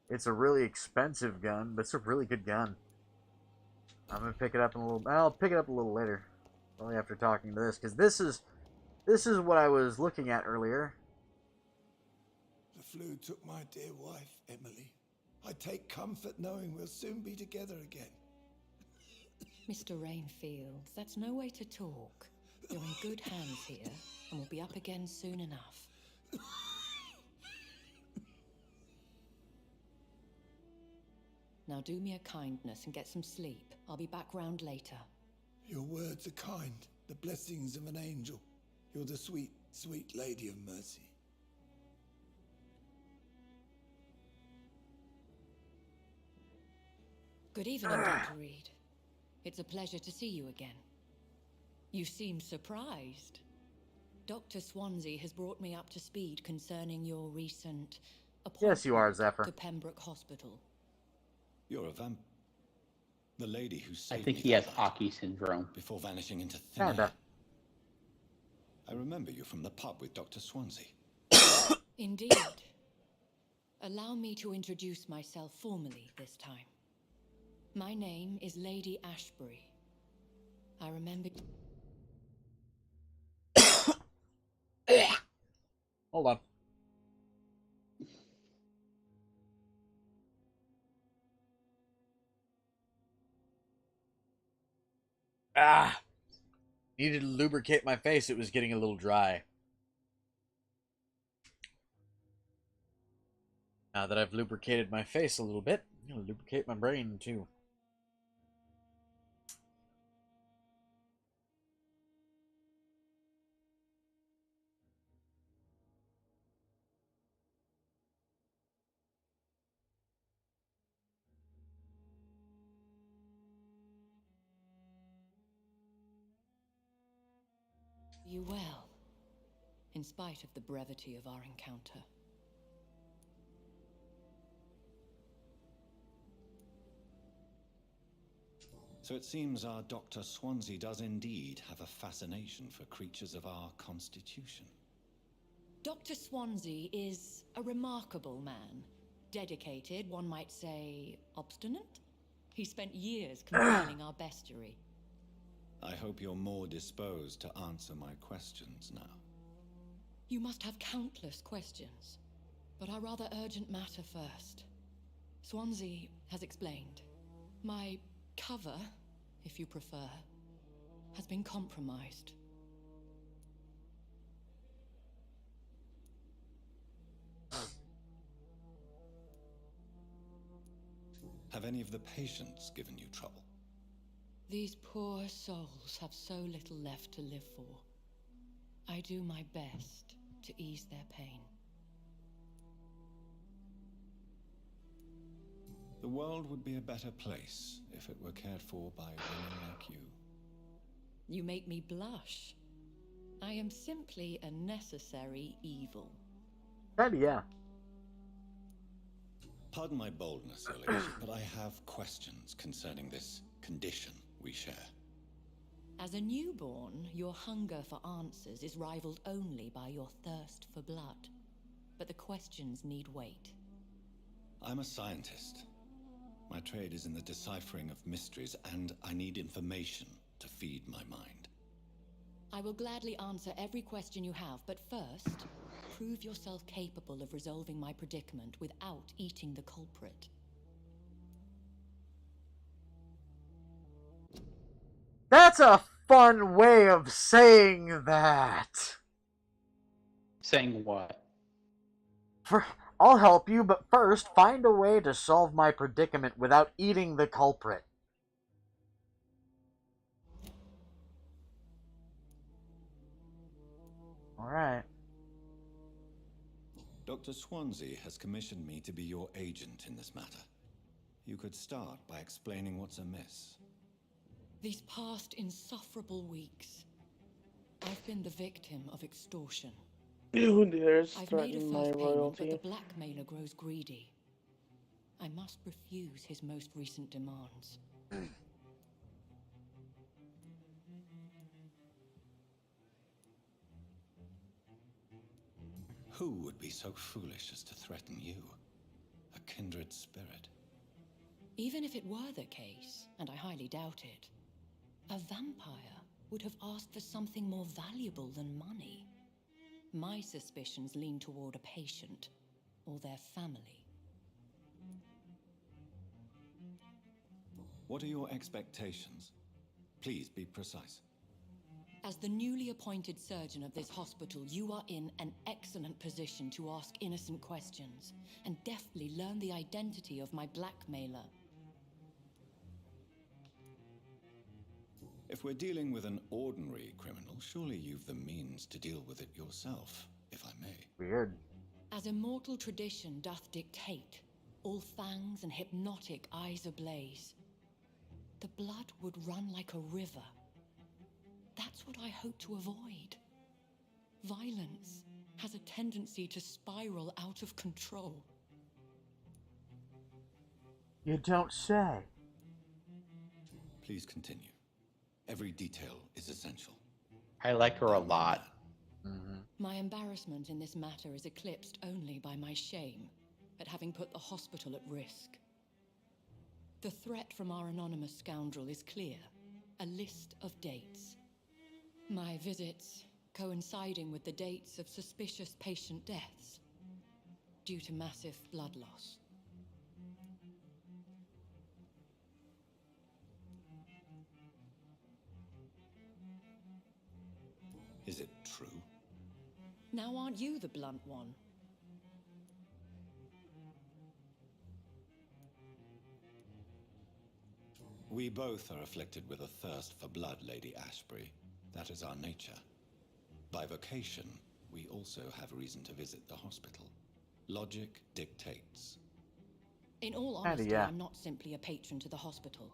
It's a really expensive gun, but it's a really good gun. I'm gonna pick it up in a little. I'll pick it up a little later, probably after talking to this, because this is what I was looking at earlier. The flu took my dear wife, Emily. I take comfort knowing we'll soon be together again. Mr. Rainfield, that's no way to talk. You're in good hands here, and we'll be up again soon enough. Now do me a kindness and get some sleep. I'll be back round later. Your words are kind, the blessings of an angel. You're the sweet, sweet Lady of Mercy. Good evening, Dr. Reed. It's a pleasure to see you again. You seem surprised. Dr. Swansea has brought me up to speed concerning your recent appointment Yes, you are, Zephyr. to Pembroke Hospital. You're a vamp. The lady who I saved think me he has that night Aki syndrome. before vanishing into thin Kinda. air. I remember you from the pub with Dr. Swansea. Indeed. Allow me to introduce myself formally this time. My name is Lady Ashbury. I remember... Hold on. Needed to lubricate my face. It was getting a little dry. Now that I've lubricated my face a little bit, I'm going to lubricate my brain too. You well, in spite of the brevity of our encounter. So it seems our Dr. Swansea does indeed have a fascination for creatures of our constitution. Dr. Swansea is a remarkable man. Dedicated, one might say, obstinate? He spent years compiling our bestiary. I hope you're more disposed to answer my questions now. You must have countless questions, but our rather urgent matter first. Swansea has explained. My cover, if you prefer, has been compromised. Have any of the patients given you trouble? These poor souls have so little left to live for. I do my best to ease their pain. The world would be a better place if it were cared for by women like you. You make me blush. I am simply a necessary evil. Kinda, yeah. Pardon my boldness, Your Ladyship, but I have questions concerning this condition we share. As a newborn, your hunger for answers is rivaled only by your thirst for blood. But the questions need wait. I'm a scientist. My trade is in the deciphering of mysteries, and I need information to feed my mind. I will gladly answer every question you have, but first, prove yourself capable of resolving my predicament without eating the culprit. That's a fun way of saying that. Saying what? I'll help you, but first, find a way to solve my predicament without eating the culprit. Alright. Dr. Swansea has commissioned me to be your agent in this matter. You could start by explaining what's amiss. These past insufferable weeks, I've been the victim of extortion. Who dares I've made a threaten my first payment, royalty? but the blackmailer grows greedy. I must refuse his most recent demands. Who would be so foolish as to threaten you? A kindred spirit. Even if it were the case, and I highly doubt it, a vampire would have asked for something more valuable than money. My suspicions lean toward a patient or their family. What are your expectations? Please be precise. As the newly appointed surgeon of this hospital, you are in an excellent position to ask innocent questions and deftly learn the identity of my blackmailer. If we're dealing with an ordinary criminal, surely you've the means to deal with it yourself, if I may. Weird. As immortal tradition doth dictate, all fangs and hypnotic eyes ablaze, the blood would run like a river. That's what I hope to avoid. Violence has a tendency to spiral out of control. You don't say. Please continue. Every detail is essential. I like her a lot. My embarrassment in this matter is eclipsed only by my shame at having put the hospital at risk. The threat from our anonymous scoundrel is clear. A list of dates. My visits coinciding with the dates of suspicious patient deaths due to massive blood loss. Is it true? Now aren't you the blunt one? We both are afflicted with a thirst for blood, Lady Ashbury. That is our nature. By vocation, we also have reason to visit the hospital. Logic dictates. In all honesty, I'm not simply a patron to the hospital.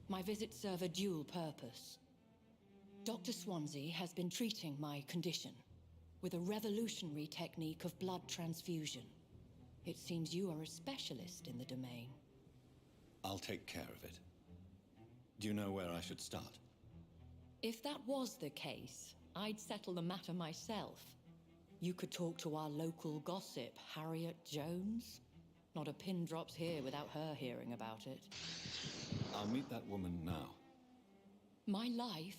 My visits serve a dual purpose. Dr. Swansea has been treating my condition with a revolutionary technique of blood transfusion. It seems you are a specialist in the domain. I'll take care of it. Do you know where I should start? If that was the case, I'd settle the matter myself. You could talk to our local gossip, Harriet Jones. Not a pin drops here without her hearing about it. I'll meet that woman now. My life,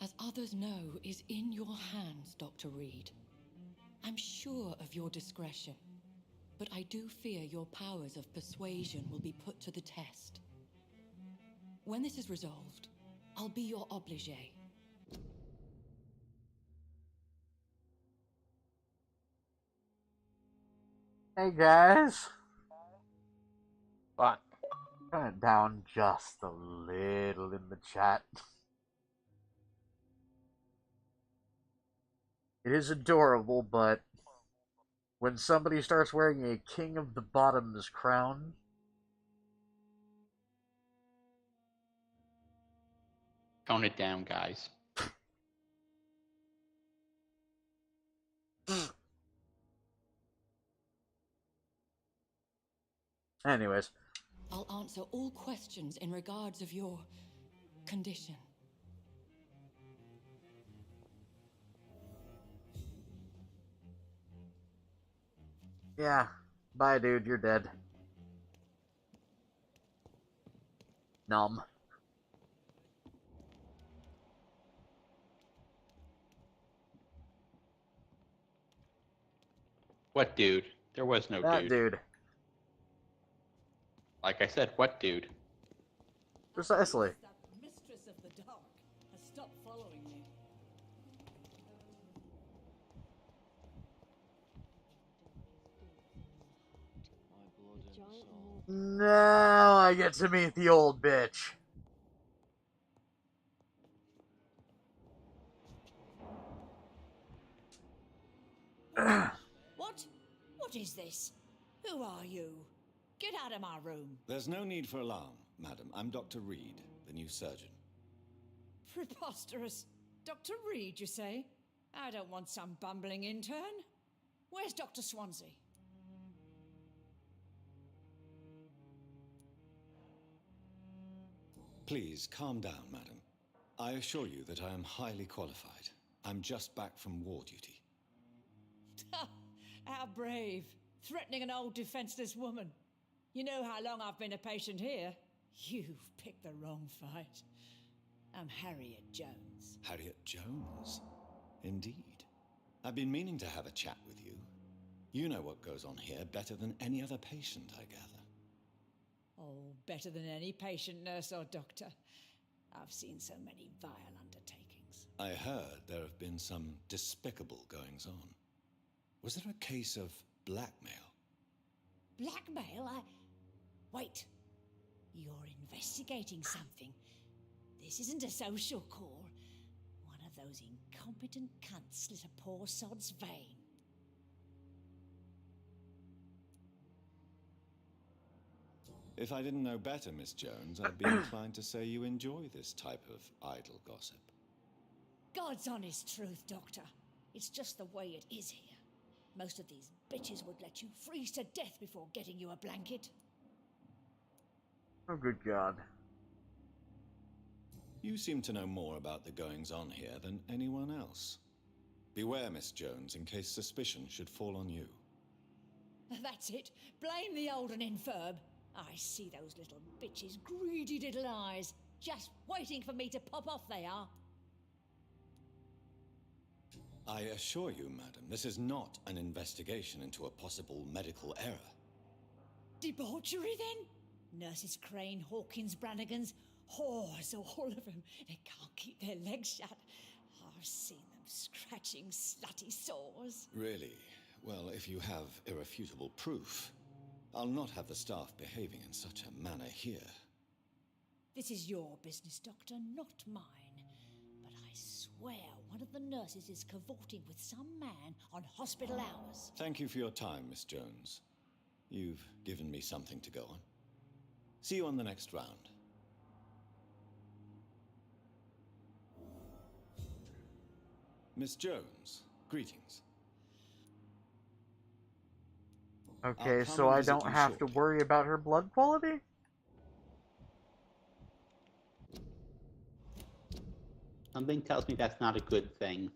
as others know, is in your hands, Dr. Reed. I'm sure of your discretion, but I do fear your powers of persuasion will be put to the test. When this is resolved, I'll be your obligé. Hey guys. What? Turn it down just a little in the chat. It is adorable, but when somebody starts wearing a King of the Bottoms crown, Tone it down, guys. Anyways. I'll answer all questions in regards of your condition. Yeah. Bye, dude. You're dead. Numb. What dude? There was no That dude. Like I said, what dude? Precisely. That mistress of the dark has stopped following you. Now I get to meet the old bitch. What? What is this? Who are you? Get out of my room. There's no need for alarm, madam. I'm Dr. Reed, the new surgeon. Preposterous. Dr. Reed, you say? I don't want some bumbling intern. Where's Dr. Swansea? Please, calm down, madam. I assure you that I am highly qualified. I'm just back from war duty. How brave. Threatening an old defenseless woman. You know how long I've been a patient here? You've picked the wrong fight. I'm Harriet Jones. Harriet Jones? Indeed. I've been meaning to have a chat with you. You know what goes on here better than any other patient, I gather. Oh, better than any patient, nurse, or doctor. I've seen so many vile undertakings. I heard there have been some despicable goings-on. Was there a case of blackmail? Blackmail? Wait. You're investigating something. This isn't a social call. One of those incompetent cunts slit a poor sod's vein. If I didn't know better, Miss Jones, I'd be inclined to say you enjoy this type of idle gossip. God's honest truth, Doctor. It's just the way it is here. Most of these bitches would let you freeze to death before getting you a blanket. Oh, good God. You seem to know more about the goings-on here than anyone else. Beware, Miss Jones, in case suspicion should fall on you. That's it. Blame the old and infirm. I see those little bitches' greedy little eyes. Just waiting for me to pop off, they are. I assure you, madam, this is not an investigation into a possible medical error. Debauchery, then? Nurses Crane, Hawkins, Brannigans, whores, all of them. They can't keep their legs shut. I've seen them scratching slutty sores. Really? Well, if you have irrefutable proof, I'll not have the staff behaving in such a manner here. This is your business, Doctor, not mine. But I swear one of the nurses is cavorting with some man on hospital hours. Thank you for your time, Miss Jones. You've given me something to go on. See you on the next round. Miss Jones, greetings. Okay, so I don't have to worry about her blood quality? Something tells me that's not a good thing.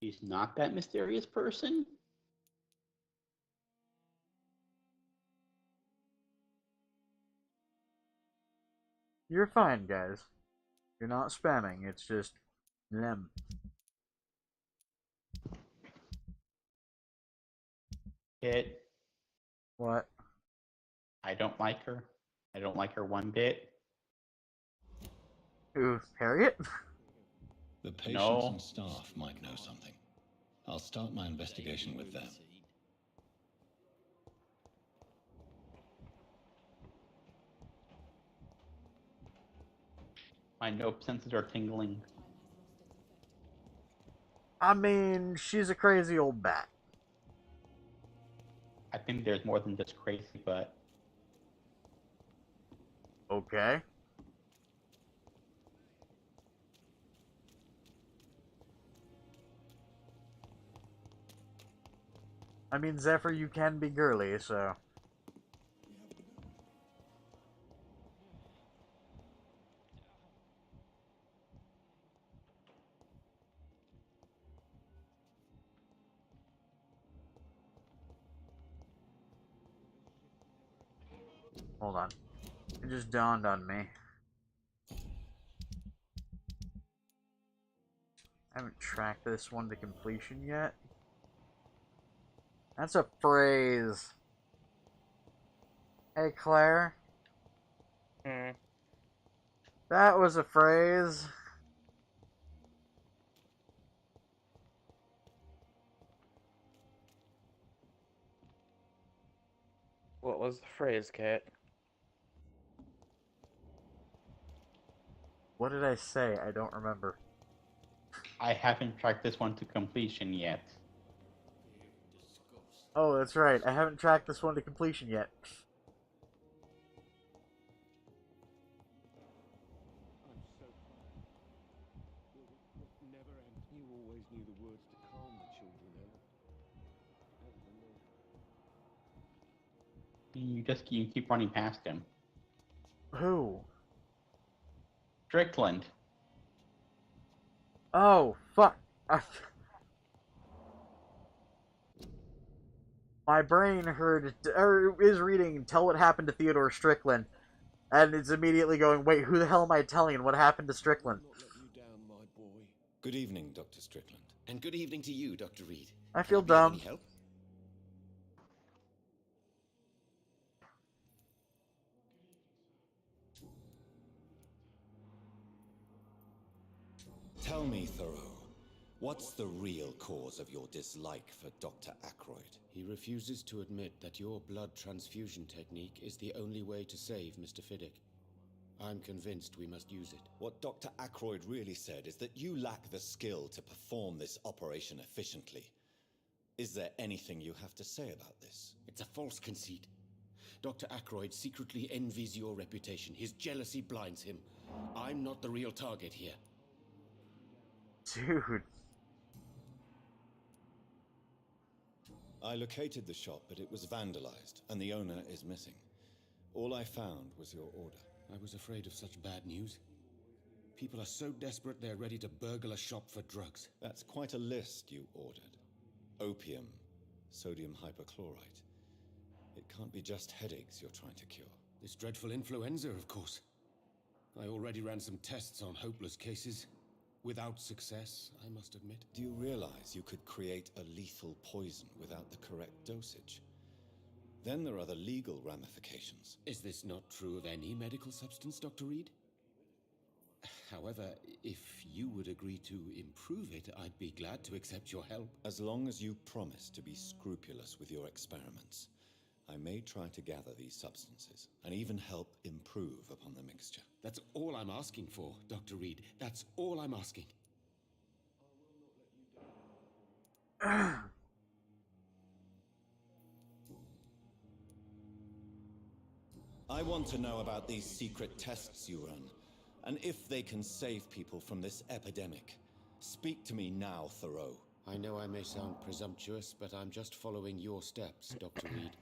He's not that mysterious person? You're fine, guys. You're not spamming, it's just them. Kit. What? I don't like her. I don't like her one bit. Who, Harriet? The patients No. and staff might know something. I'll start my investigation with them. My nope senses are tingling. I mean, she's a crazy old bat. I think there's more than just crazy, but Okay. I mean, Zephyr, you can be girly, so... Hold on. It just dawned on me. I haven't tracked this one to completion yet. That's a phrase. Hey, Claire. That was a phrase. What was the phrase, Kat? What did I say? I don't remember. I haven't tracked this one to completion yet. Oh, that's right. I haven't tracked this one to completion yet. I'm so tired. Will never end. You always knew the words to calm the children, Ella. As the Lord. You keep running past him. Who? Strickland. Oh, fuck. My brain heard, or is reading, Tell What Happened to Theodore Strickland, and it's immediately going, wait, who the hell am I telling? What happened to Strickland? Good evening, Dr. Strickland. And good evening to you, Dr. Reed. I feel Can I be of dumb. any help? Tell me, Thoreau, what's the real cause of your dislike for Dr. Ackroyd? He refuses to admit that your blood transfusion technique is the only way to save Mr. Fiddick. I'm convinced we must use it. What Dr. Ackroyd really said is that you lack the skill to perform this operation efficiently. Is there anything you have to say about this? It's a false conceit. Dr. Ackroyd secretly envies your reputation. His jealousy blinds him. I'm not the real target here. Dude. I located the shop, but it was vandalized, and the owner is missing. All I found was your order. I was afraid of such bad news. People are so desperate they're ready to burgle a shop for drugs. That's quite a list you ordered. Opium, sodium hypochlorite. It can't be just headaches you're trying to cure. This dreadful influenza, of course. I already ran some tests on hopeless cases. Without success, I must admit. Do you realize you could create a lethal poison without the correct dosage? Then there are the legal ramifications. Is this not true of any medical substance, Dr. Reed? However, if you would agree to improve it, I'd be glad to accept your help. As long as you promise to be scrupulous with your experiments, I may try to gather these substances and even help improve upon the mixture. That's all I'm asking for, Dr. Reed. That's all I'm asking. I want to know about these secret tests you run, and if they can save people from this epidemic. Speak to me now, Thoreau. I know I may sound presumptuous, but I'm just following your steps, Dr. Reed.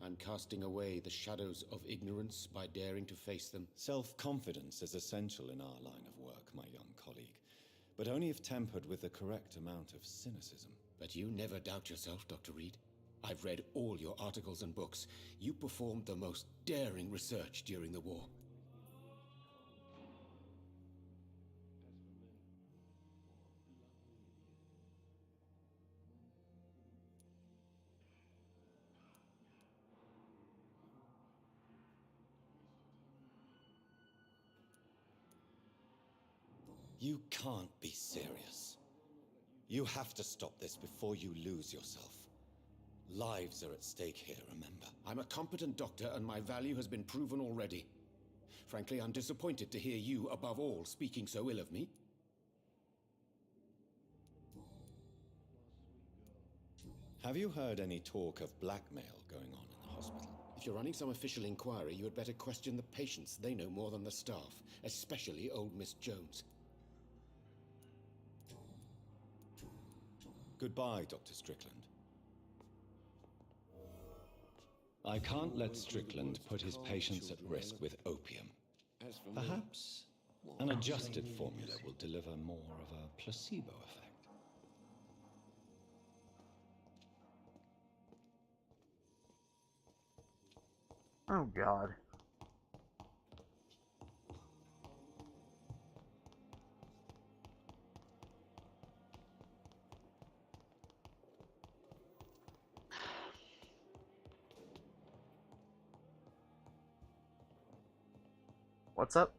I'm casting away the shadows of ignorance by daring to face them. Self-confidence is essential in our line of work, my young colleague, but only if tempered with the correct amount of cynicism. But you never doubt yourself, Dr. Reed. I've read all your articles and books. You performed the most daring research during the war. You can't be serious. You have to stop this before you lose yourself. Lives are at stake here, remember? I'm a competent doctor and my value has been proven already. Frankly, I'm disappointed to hear you, above all, speaking so ill of me. Have you heard any talk of blackmail going on in the hospital? If you're running some official inquiry, you had better question the patients. They know more than the staff, especially old Miss Jones. Goodbye, Dr. Strickland. I can't let Strickland put his patients at risk with opium. Perhaps an adjusted formula will deliver more of a placebo effect. Oh, God. What's up?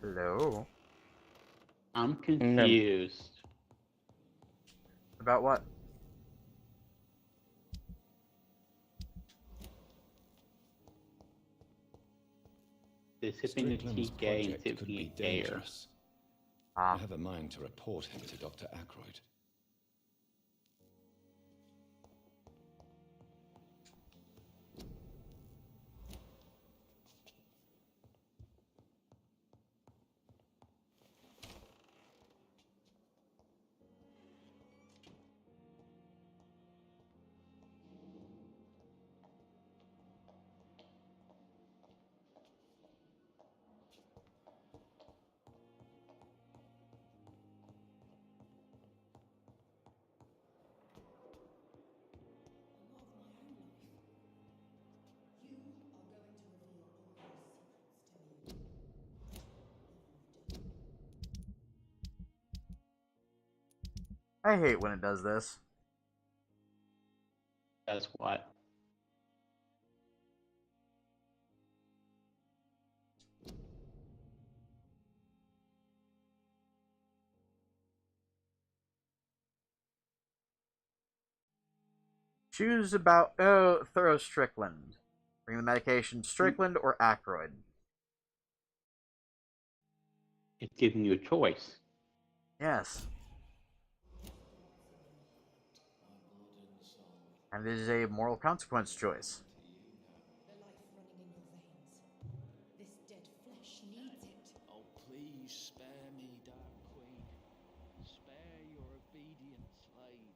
Hello? I'm confused. About what? This hipping the Strickland's TK and project could tipping be a gayer. dangerous. I have a mind to report him to Dr. Ackroyd. I hate when it does this. That's what. Choose about thorough Strickland. Bring the medication Strickland or Ackroyd. It's giving you a choice. Yes. And it is a moral consequence choice. The life running in your veins. This dead flesh needs it. Oh, please spare me, Dark Queen. Spare your obedient slave.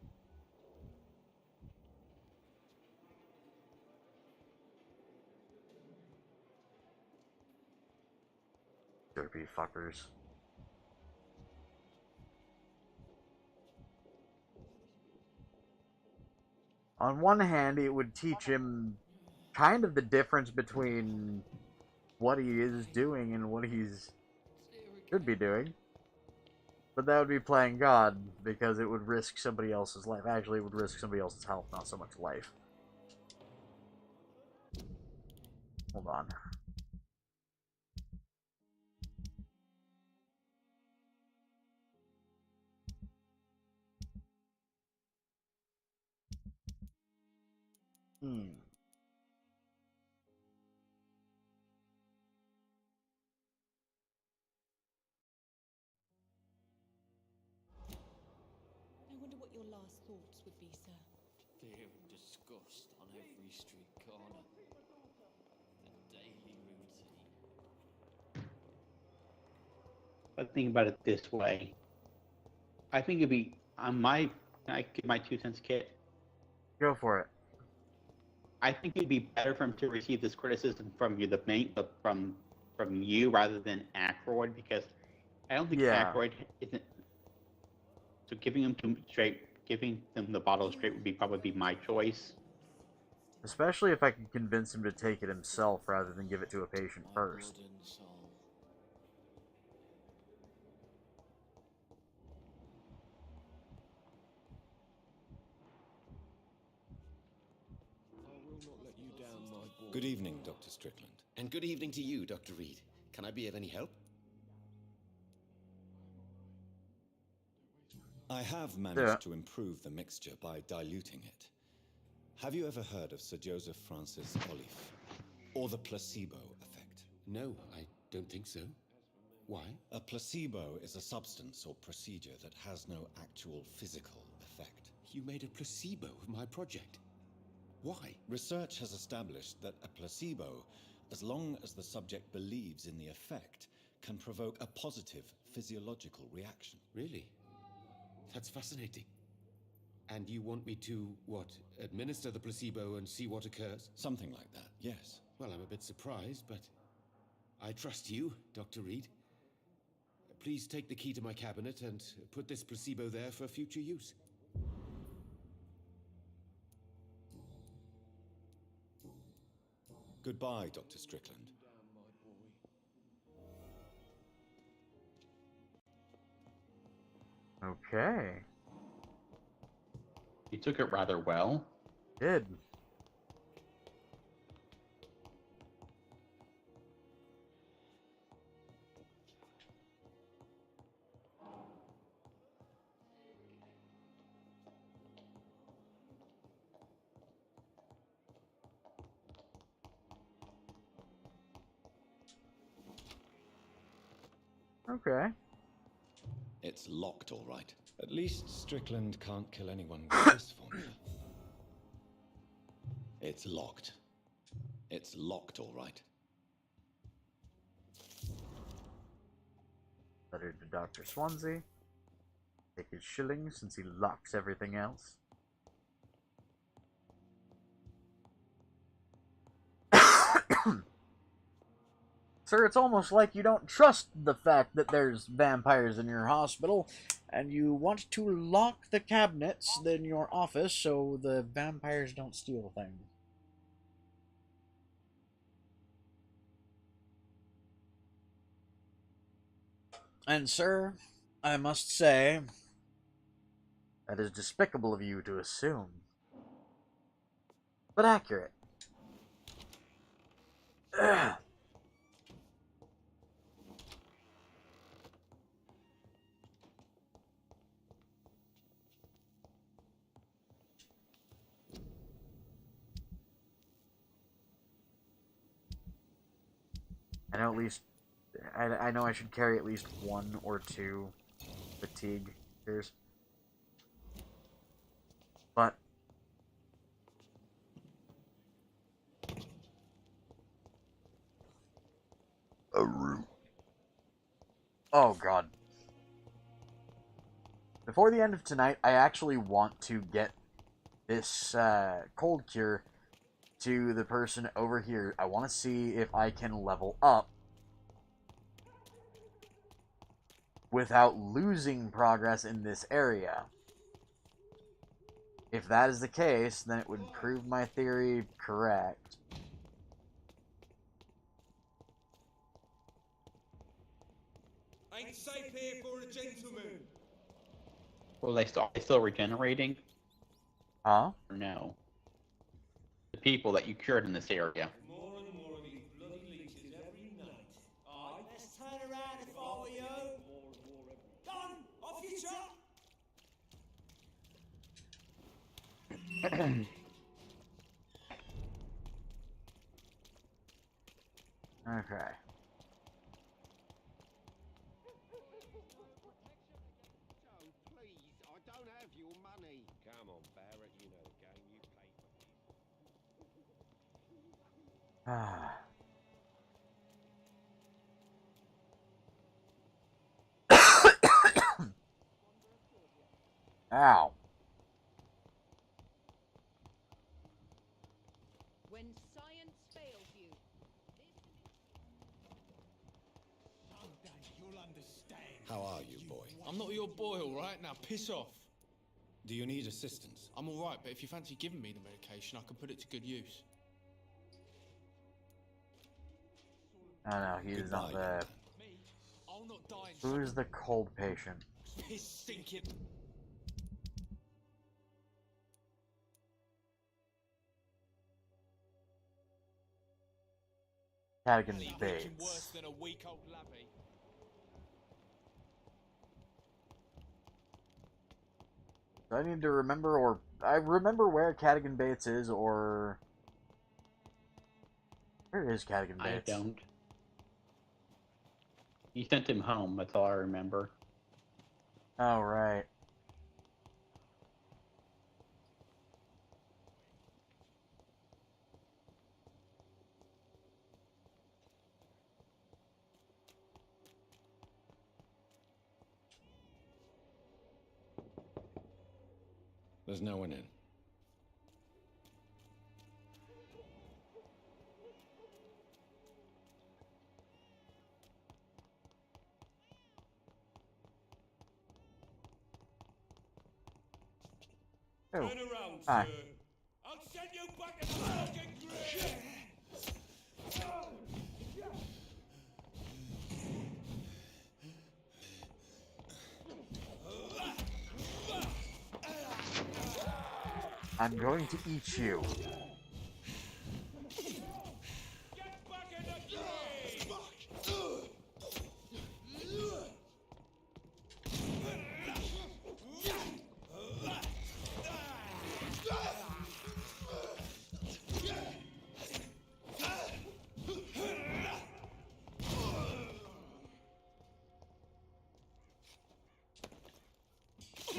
Derpy fuckers. On one hand, it would teach him kind of the difference between what he is doing and what he's should be doing. But that would be playing God, because it would risk somebody else's life. Actually, it would risk somebody else's health, not so much life. Hold on. I wonder what your last thoughts would be, sir. Fear and disgust on every street corner. The daily routine. But think about it this way. I think it'd be on my. Can I give my 2 cents, Kit? Go for it. I think it'd be better for him to receive this criticism from you, from you, rather than Ackroyd, because I don't think Ackroyd isn't. So giving them the bottle straight would probably be my choice. Especially if I can convince him to take it himself rather than give it to a patient first. Good evening, Dr. Strickland. And good evening to you, Dr. Reed. Can I be of any help? I have managed to improve the mixture by diluting it. Have you ever heard of Sir Joseph Francis Olive, or the placebo effect? No, I don't think so. Why? A placebo is a substance or procedure that has no actual physical effect. You made a placebo of my project. Why? Research has established that a placebo, as long as the subject believes in the effect, can provoke a positive physiological reaction. Really? That's fascinating. And you want me to, what, administer the placebo and see what occurs? Something like that, yes. Well, I'm a bit surprised, but I trust you, Dr. Reed. Please take the key to my cabinet and put this placebo there for future use. Goodbye, Dr. Strickland. Okay. You took it rather well. Did. Okay. It's locked, all right. At least Strickland can't kill anyone with this formula. It's locked. It's locked, all right. Letter to Dr. Swansea. Take his shillings since he locks everything else. Sir, it's almost like you don't trust the fact that there's vampires in your hospital, and you want to lock the cabinets in your office so the vampires don't steal things. And, sir, I must say, that is despicable of you to assume. But accurate. Ugh. I know at least, I know I should carry at least 1 or 2 fatigue fears. But a room. Oh god. Before the end of tonight, I actually want to get this cold cure to the person over here. I want to see if I can level up without losing progress in this area. If that is the case, then it would prove my theory correct. Ain't safe here for a gentleman. Well, they still regenerating? Huh? Or no? The people that you cured in this area. More and more of these bloody leeches every night. Aye. Let's turn around if I were you. Done. Off you trot. Okay. Please, I don't have your money. Come on, Barrett, you know the game. You pay for Ah. Ow. When science fails you, Someday you'll understand. How are you, boy? I'm not your boy, alright? Now piss off. Do you need assistance? I'm alright, but if you fancy giving me the medication, I can put it to good use. Oh no, he's not the... I'll not die in Who's the cold patient? piss stinking. Cadogan Worse Bates. than a weak old labby. Do I need to remember, or... I remember where Cadogan Bates is, or... Where is Cadogan Bates? I don't. He sent him home, that's all I remember. Oh, right. There's no one in. Oh. Turn around, Hi. sir. I'll send you back to the fucking grave. I'm going to eat you. Get back in the grave.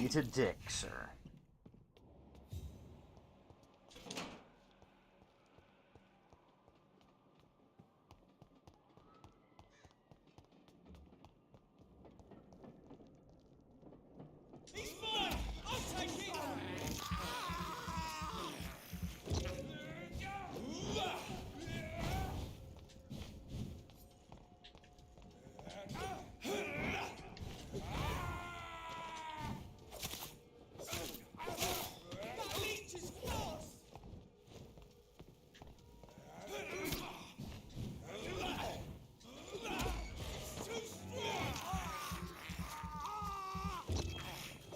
Eat a dick, sir. He's mine. I'll take it. That leech is close.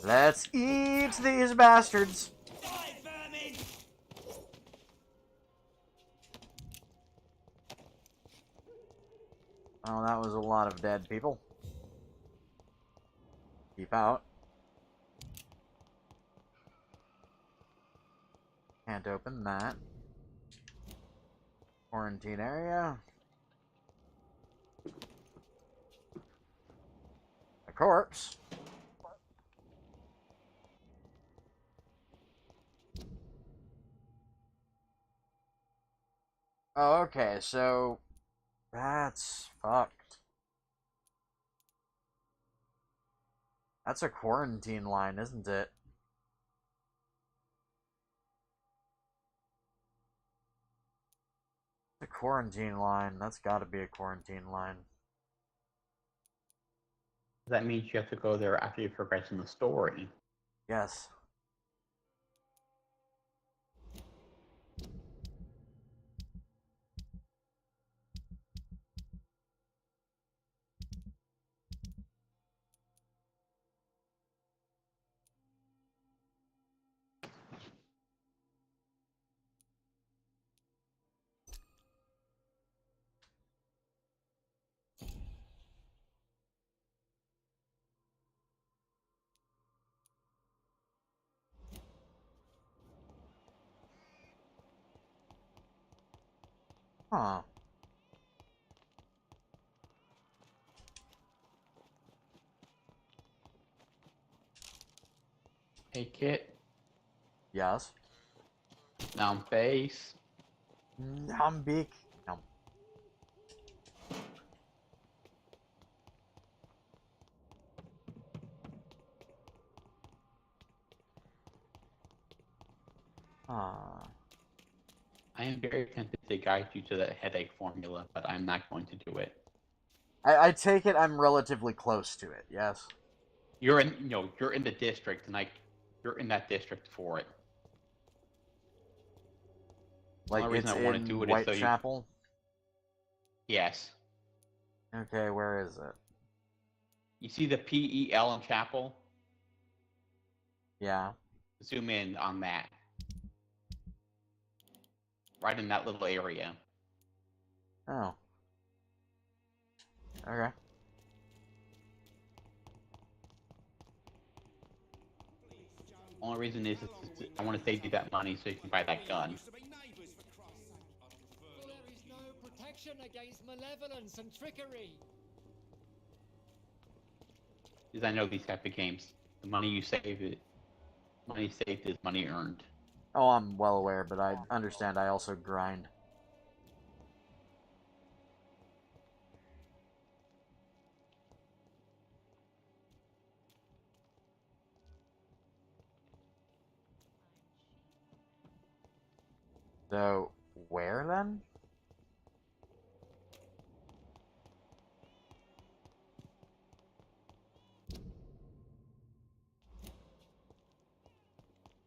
Let's eat these bastards. Die, vermin. Oh, that was a lot of dead people. Keep out. Can't open that. Quarantine area. A corpse. Oh, okay, so that's fucked. That's a quarantine line, isn't it? The quarantine line. That's gotta be a quarantine line. That means you have to go there after you progress in the story. Yes. Huh. Hey, Kit. Yes. Now face. I'm big. No. Ah. I am very tempted to guide you to the headache formula, but I'm not going to do it. I take it I'm relatively close to it, yes? You're in, you're in the district, and you're in that district for it. Like, The only reason it's I want to do in it is so you. Whitechapel? Yes. Okay, where is it? You see the PEL in Chapel? Yeah. Zoom in on that. Right in that little area. Oh. Okay. Only reason is I want to save you that money so you can buy that gun. There is no protection against malevolence and trickery. Because I know these type of games. The money you save, money saved is money earned. Oh, I'm well aware, but I understand I also grind. So, where then?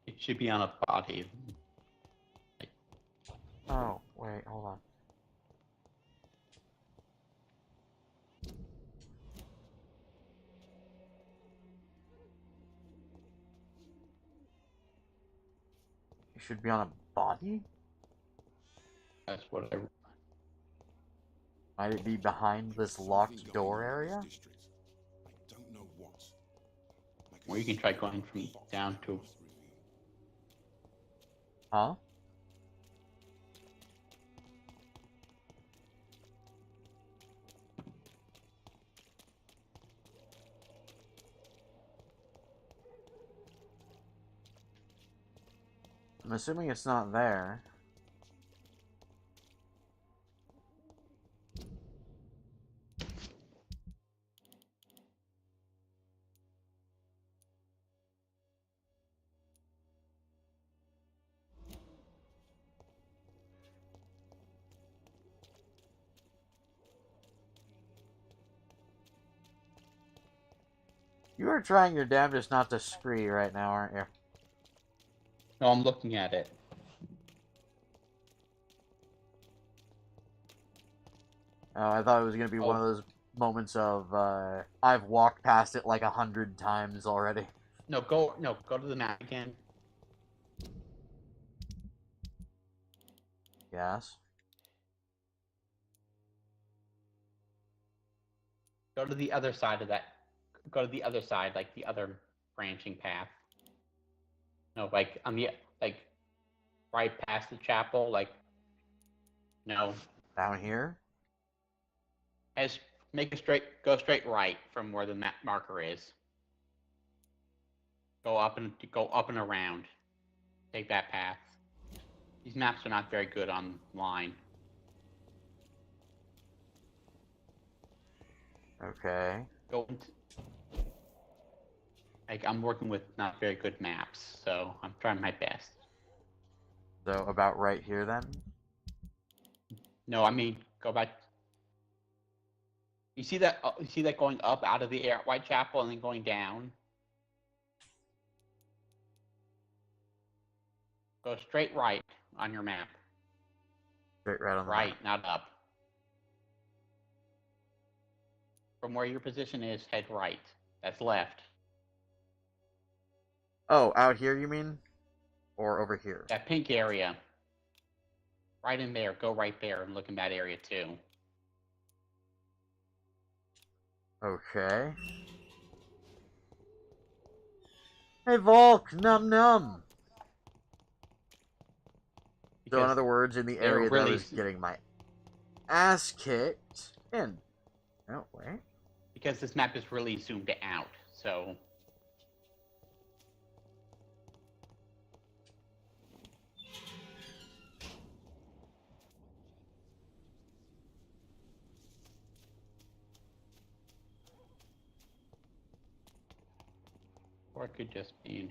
It should be on a body. Oh, wait, hold on. It should be on a body? That's what I... Might it be behind this locked door area? Don't know what. Or you can try going from down to... Huh? I'm assuming it's not there. You are trying your damnedest not to scree right now, aren't you? No, I'm looking at it. Oh, I thought it was going to be one of those moments of, I've walked past it like 100 times already. No, go to the map again. Yes. Go to the other side of that. Go to the other side, like the other branching path. No, like on the right past the chapel, like no. Down here? Go straight right from where the map marker is. Go up and around. Take that path. These maps are not very good online. Okay. I'm working with not very good maps, so I'm trying my best. So about right here then? No, I mean go back. You see that? You see that going up out of the Whitechapel and then going down? Go straight right on your map. Straight right on the Right, map. not up. From where your position is, head right. That's left. Oh, out here you mean? Or over here? That pink area. Right in there. Go right there and look in that area too. Okay. Hey Volk, num num. So in other words, in the area that I was getting my ass kicked in. Oh, wait. Because this map is really zoomed out, so... Or it could just be...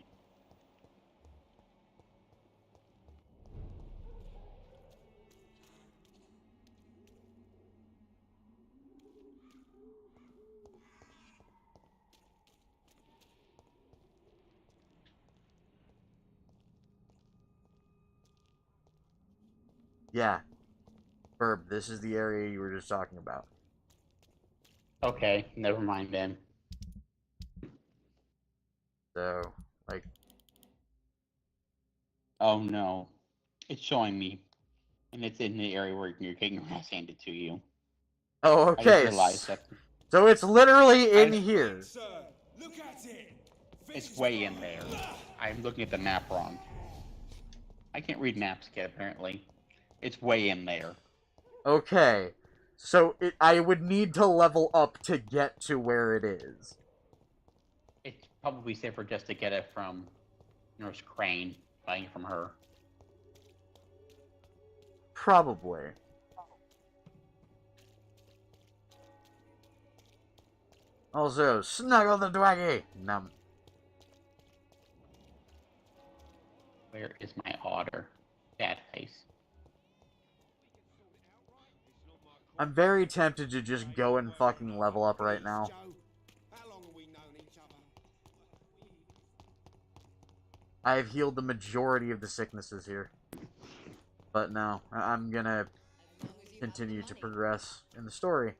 Yeah. Burb, this is the area you were just talking about. Okay, never mind then. So, like... Oh no. It's showing me. And it's in the area where you're getting your ass handed to you. Oh, okay. I just realized that... So it's literally in here. Look at it. It's way in there. I'm looking at the map wrong. I can't read maps yet, apparently. It's way in there. Okay. So I would need to level up to get to where it is. Probably safer just to get it from Nurse Crane, buying it from her. Probably. Also, snuggle the dwaggy! Num. Where is my otter? Bad face. I'm very tempted to just go and fucking level up right now. I've healed the majority of the sicknesses here. But no, I'm gonna continue to progress in the story.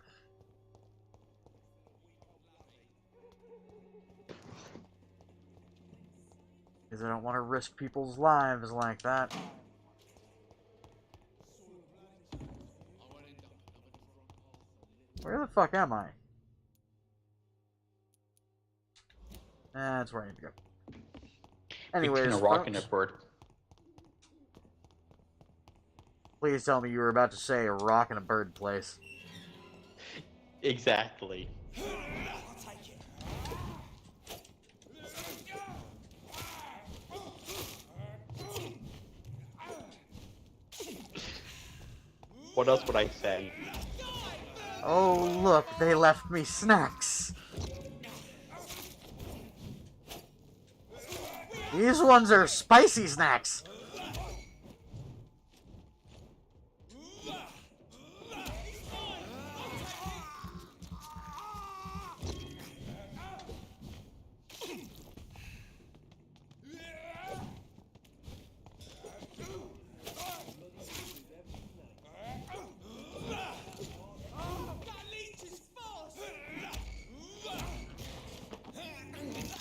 Because I don't want to risk people's lives like that. Where the fuck am I? That's where I need to go. Anyways, Between a rock and a folks, bird. please tell me you were about to say a rock and a bird place. Exactly. What else would I say? Oh, look, they left me snacks. These ones are spicy snacks.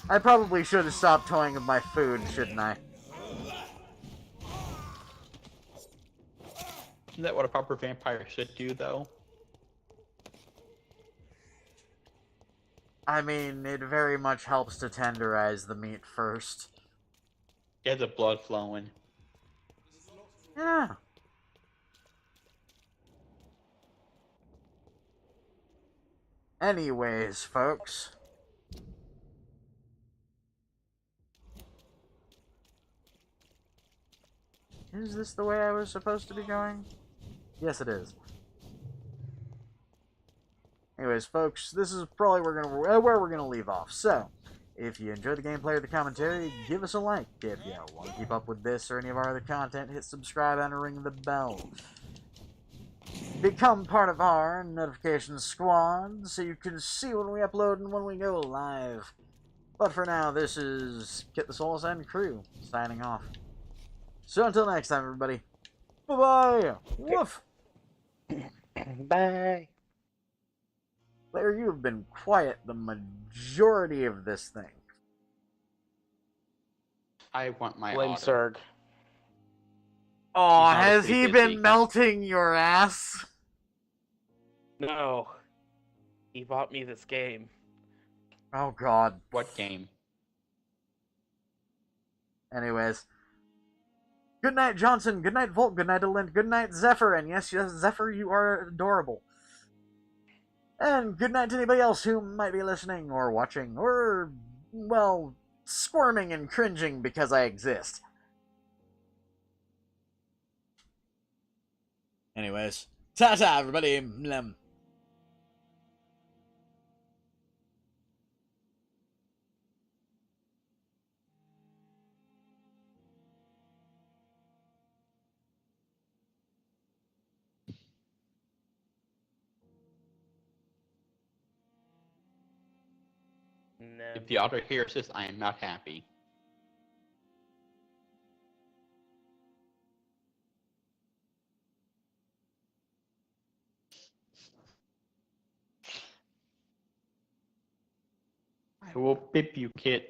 I probably should have stopped toying with my food, shouldn't I? Isn't that what a proper vampire should do, though? I mean, it very much helps to tenderize the meat first. Get the blood flowing. Yeah. Anyways, folks. Is this the way I was supposed to be going? Yes, it is. Anyways, folks, this is probably where we're gonna leave off. So, if you enjoyed the gameplay or the commentary, give us a like. If you want to keep up with this or any of our other content, hit subscribe and ring the bell. Become part of our notification squad so you can see when we upload and when we go live. But for now, this is Kitthesoulless and crew signing off. So until next time, everybody. Bye-bye. Woof. Bye. Larry, you have been quiet the majority of this thing. I want my Blame otter. Serg. Oh, He's not has as he creepy as been melting your ass? No. He bought me this game. Oh, God. What game? Anyways. Good night, Johnson. Good night, Volt. Good night, Alind. Good night, Zephyr. And yes, Zephyr, you are adorable. And good night to anybody else who might be listening or watching or, well, squirming and cringing because I exist. Anyways, ta-ta, everybody. No. If the otter hears this, I am not happy. I will bip you, kid.